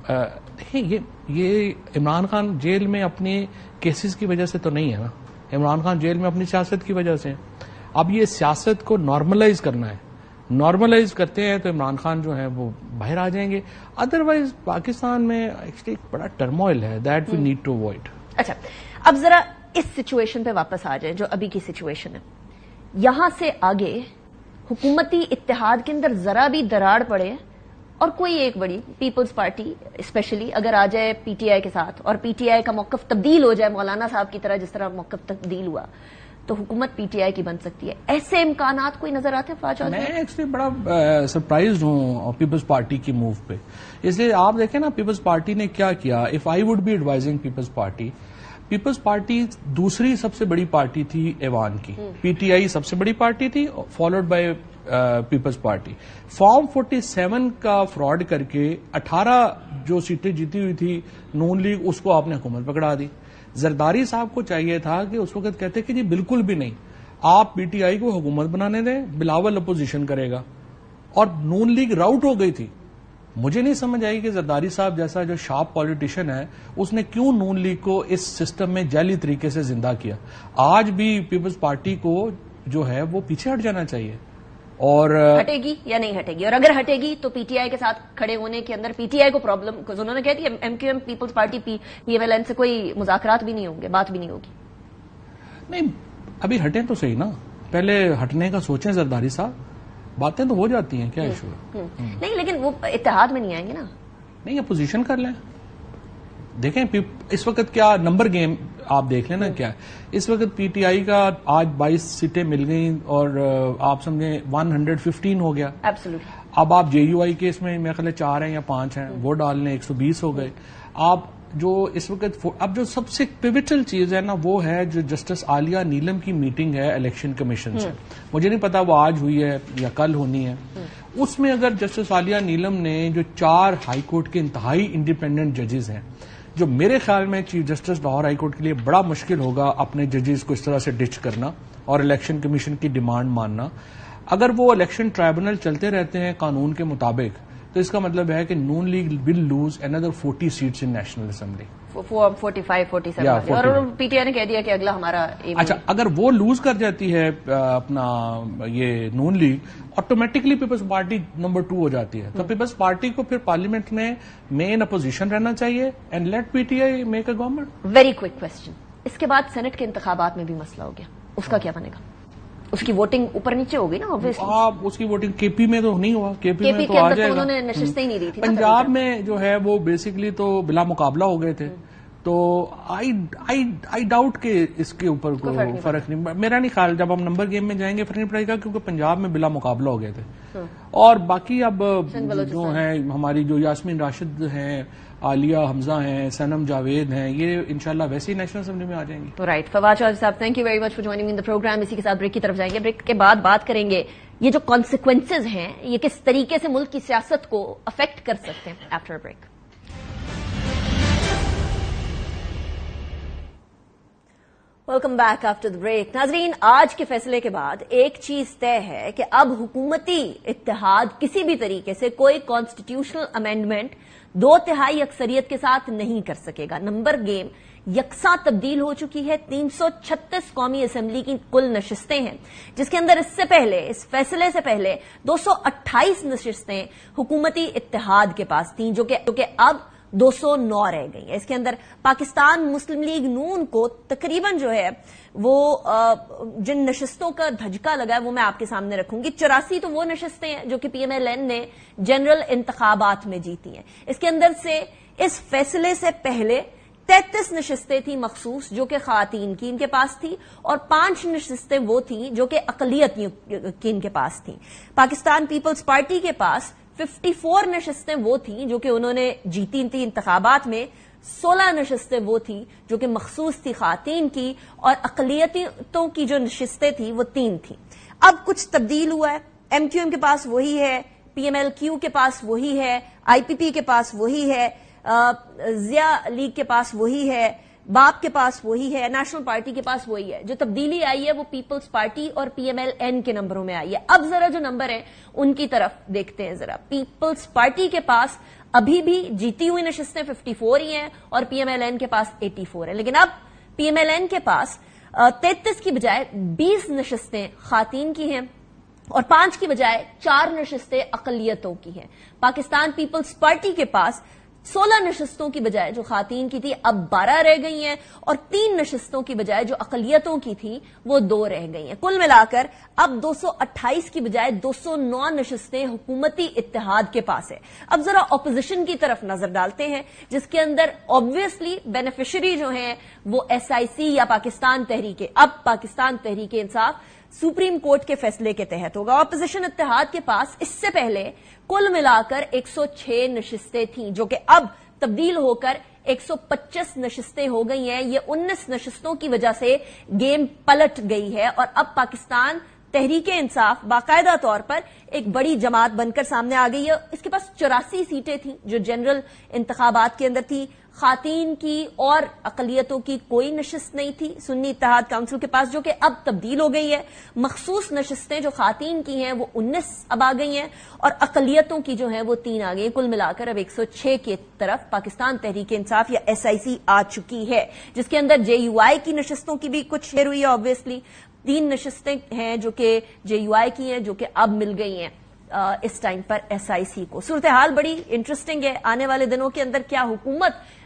دیکھیں، یہ عمران خان جیل میں اپنے کیسز کی وجہ سے تو نہیں ہے نا. عمران خان جیل میں اپنی سیاست کی وجہ سے. اب یہ سیاست کو نارملائز کرنا ہے. نارملائز کرتے ہیں تو عمران خان جو ہے وہ باہر آ جائیں گے. ادروائز پاکستان میں ایکچولی ایک بڑا ٹرموائل ہے that we need to avoid.
اچھا، اب ذرا اس سچویشن پہ واپس آ جائیں جو ابھی کی سچویشن ہے. یہاں سے آگے حکومتی اتحاد کے اندر ذرا بھی دراڑ پڑے اور کوئی ایک بڑی پیپلز پارٹی اسپیشلی اگر آ جائے پی ٹی آئی کے ساتھ، اور پی ٹی آئی کا موقف تبدیل ہو جائے مولانا صاحب کی طرح جس طرح موقف تبدیل ہوا، تو حکومت پی ٹی آئی کی بن سکتی ہے. ایسے امکانات کوئی نظر آتے ہیں؟
میں ایکچولی بڑا سرپرائزڈ ہوں پیپلز پارٹی کی موو پہ. اس لیے آپ دیکھیں نا پیپلز پارٹی نے کیا کیا. If I would be advising Peoples Party دوسری سب سے بڑی پارٹی تھی ایوان کی. پی ٹی آئی سب سے بڑی پارٹی تھی، followed by Peoples Party. Form 47 کا فراڈ کر کے 18 جو سیٹیں جیتی ہوئی تھی نون لیگ، اس کو آپ نے حکومت پکڑا دی. زرداری صاحب کو چاہیے تھا کہ اس وقت کہتے کہ جی بالکل بھی نہیں، آپ پی ٹی آئی کو حکومت بنانے دیں، بلاول اپوزیشن کرے گا. اور نون لیگ راؤٹ ہو گئی تھی. مجھے نہیں سمجھ آئی کہ زرداری صاحب جیسا جو شارپ پولیٹیشین ہے اس نے کیوں نون لیگ کو اس سسٹم میں جعلی طریقے سے زندہ کیا. آج بھی پیپلز پارٹی کو جو ہے وہ پیچھے ہٹ جانا چاہیے. اور
ہٹے گی یا نہیں ہٹے گی؟ اور اگر ہٹے گی تو پی ٹی آئی کے ساتھ کھڑے ہونے کے اندر پی ٹی آئی کو پرابلم، انہوں نے کہہ دیا ایم کیو ایم پیپلز پارٹی پی ایم ایل این سے کوئی مذاکرات بھی نہیں ہوں گے، بات بھی نہیں ہوگی.
نہیں، ابھی ہٹیں تو صحیح نا، پہلے ہٹنے کا سوچیں زرداری صاحب. باتیں تو ہو جاتی ہیں، کیا ایشو ہے؟
نہیں، لیکن وہ اتحاد میں نہیں آئیں گے نا.
نہیں، اپوزیشن کر لیں. دیکھیں اس وقت کیا نمبر گیم آپ دیکھ لیں نا کیا اس وقت پی ٹی آئی کا آج 22 سیٹیں مل گئیں اور آپ سمجھیں 115 ہو گیا. اب آپ جے یو آئی کے اس میں میرے خیال 4 ہیں یا 5 ہیں وہ ڈال لیں 120 ہو گئے. آپ جو اس وقت اب جو سب سے پیوٹل چیز ہے نا وہ ہے جو جسٹس عالیہ نیلم کی میٹنگ ہے الیکشن کمیشن سے. مجھے نہیں پتا وہ آج ہوئی ہے یا کل ہونی ہے. اس میں اگر جسٹس عالیہ نیلم نے جو 4 ہائی کورٹ کے انتہائی انڈیپینڈنٹ ججز ہیں جو میرے خیال میں chief justice Lahore high court کے لیے بڑا مشکل ہوگا اپنے ججز کو اس طرح سے ڈچ کرنا اور الیکشن کمیشن کی ڈیمانڈ ماننا, اگر وہ الیکشن ٹرائبونل چلتے رہتے ہیں قانون کے مطابق تو اس کا مطلب ہے کہ Noon League will lose another 40 seats in National Assembly.
45-47 اور پی ٹی آئی نے کہہ دیا کہ اگلا ہمارا.
اچھا اگر وہ لوز کر جاتی ہے اپنا یہ Noon League automatically Peoples Party number 2 ہو جاتی ہے. تو پیپلز پارٹی کو پھر پارلیمنٹ میں مین اپوزیشن رہنا چاہیے and let P T I make a government.
Very quick question, اس کے بعد سینٹ کے انتخابات میں بھی مسئلہ ہو گیا, اس کا کیا بنے گا؟ اس کی ووٹنگ اوپر نیچے ہوگی نا obviously.
اس کی ووٹنگ کے پی میں تو نہیں ہوا, کے پی میں تو آ جائے گا.
انہوں نے نشستیں ہی نہیں دی تھی.
پنجاب میں جو ہے وہ بیسکلی تو بلا مقابلہ ہو گئے تھے, تو آئی ڈاؤٹ کہ اس کے اوپر کوئی فرق نہیں. میرا نہیں خیال جب ہم نمبر گیم میں جائیں گے فرق نہیں پڑے گا کیونکہ پنجاب میں بلا مقابلہ ہو گئے تھے. اور باقی اب جو ہیں ہماری جو یاسمین راشد ہیں, عالیہ حمزہ ہیں, سنم جاوید ہیں, یہ انشاءاللہ ویسے ہی نیشنل اسمبلی میں آ جائیں گی.
Right, Fawad Chaudhry sahab thank you very much for joining in the programme. اسی کے ساتھ بریک کی طرف جائیں گے. بریک کے بعد بات کریں گے یہ جو کانسیکوینسز ہیں یہ کس طریقے سے ملک کی سیاست کو افیکٹ کر سکتے ہیں. After break. Welcome back after the break. ناظرین, آج کے فیصلے کے بعد ایک چیز طے ہے کہ اب حکومتی اتحاد کسی بھی طریقے سے کوئی کانسٹیٹیوشنل امینڈمنٹ 2/3 اکثریت کے ساتھ نہیں کر سکے گا. نمبر گیم یکساں تبدیل ہو چکی ہے. 336 قومی اسمبلی کی کل نشستیں ہیں جس کے اندر اس سے پہلے, اس فیصلے سے پہلے 228 نشستیں حکومتی اتحاد کے پاس تھیں جو کہ اب 209 رہ گئی ہیں. اس کے اندر پاکستان مسلم لیگ نون کو تقریباً جو ہے وہ جن نشستوں کا دھچکا لگا ہے وہ میں آپ کے سامنے رکھوں گی. 84 تو وہ نشستیں ہیں جو کہ پی ایم ایل این نے جنرل انتخابات میں جیتی ہیں. اس کے اندر سے اس فیصلے سے پہلے 33 نشستیں تھیں مخصوص جو کہ خواتین کی ان کے پاس تھی, اور 5 نشستیں وہ تھیں جو کہ اقلیت کی ان کے پاس تھیں. پاکستان پیپلز پارٹی کے پاس 54 نشستیں وہ تھیں جو کہ انہوں نے جیتی تھی انتخابات میں. 16 نشستیں وہ تھیں جو کہ مخصوص تھی خواتین کی, اور اقلیتوں کی جو نشستیں تھیں وہ 3 تھیں. اب کچھ تبدیل ہوا ہے. ایم کیو ایم کے پاس وہی ہے, پی ایم ایل کیو کے پاس وہی ہے, آئی پی پی کے پاس وہی ہے, ضیاء لیگ کے پاس وہی ہے, باپ کے پاس وہی ہے, نیشنل پارٹی کے پاس وہی ہے. جو تبدیلی آئی ہے وہ پیپلز پارٹی اور پی ایم ایل این کے نمبروں میں آئی ہے. اب ذرا جو نمبر ہیں ان کی طرف دیکھتے ہیں ذرا. پیپلز پارٹی کے پاس ابھی بھی جیتی ہوئی نشستیں 54 ہی ہیں اور پی ایم ایل این کے پاس 84 ہیں, لیکن اب پی ایم ایل این کے پاس 33 کی بجائے 20 نشستیں خواتین کی ہیں اور 5 کی بجائے 4 نشستیں اقلیتوں کی ہیں. پاکستان پیپلز پارٹی کے پاس 16 نشستوں کی بجائے جو خواتین کی تھی اب 12 رہ گئی ہیں, اور 3 نشستوں کی بجائے جو اقلیتوں کی تھی وہ 2 رہ گئی ہیں. کل ملا کر اب 228 کی بجائے 209 نشستیں حکومتی اتحاد کے پاس ہے. اب ذرا اپوزیشن کی طرف نظر ڈالتے ہیں جس کے اندر آبویسلی بینیفیشری جو ہیں وہ ایس آئی سی یا پاکستان تحریک انصاف سپریم کورٹ کے فیصلے کے تحت ہوگا. اپوزیشن اتحاد کے پاس اس سے پہلے کل ملا کر 106 نشستیں تھیں جو کہ اب تبدیل ہو کر 125 نشستیں ہو گئی ہیں. یہ 19 نشستوں کی وجہ سے گیم پلٹ گئی ہے اور اب پاکستان تحریک انصاف باقاعدہ طور پر ایک بڑی جماعت بن کر سامنے آ گئی ہے. اس کے پاس 84 سیٹیں تھیں جو جنرل انتخابات کے اندر تھی. خواتین کی اور اقلیتوں کی کوئی نشست نہیں تھی سنی اتحاد کونسل کے پاس, جو کہ اب تبدیل ہو گئی ہے. مخصوص نشستیں جو خواتین کی ہیں وہ 19 اب آ گئی ہیں اور اقلیتوں کی جو ہیں وہ 3 آ گئی ہیں. کل ملا کر اب 106 کی طرف پاکستان تحریک انصاف یا ایس آئی سی آ چکی ہے, جس کے اندر جے یو آئی کی نشستوں کی بھی کچھ شیر ہوئی ہے. آبویسلی 3 نشستیں ہیں جو کہ جے یو آئی کی ہیں جو کہ اب مل گئی ہیں اس ٹائم پر ایس آئی سی کو. صورتحال بڑی انٹرسٹنگ ہے. آنے والے دنوں کے اندر کیا حکومت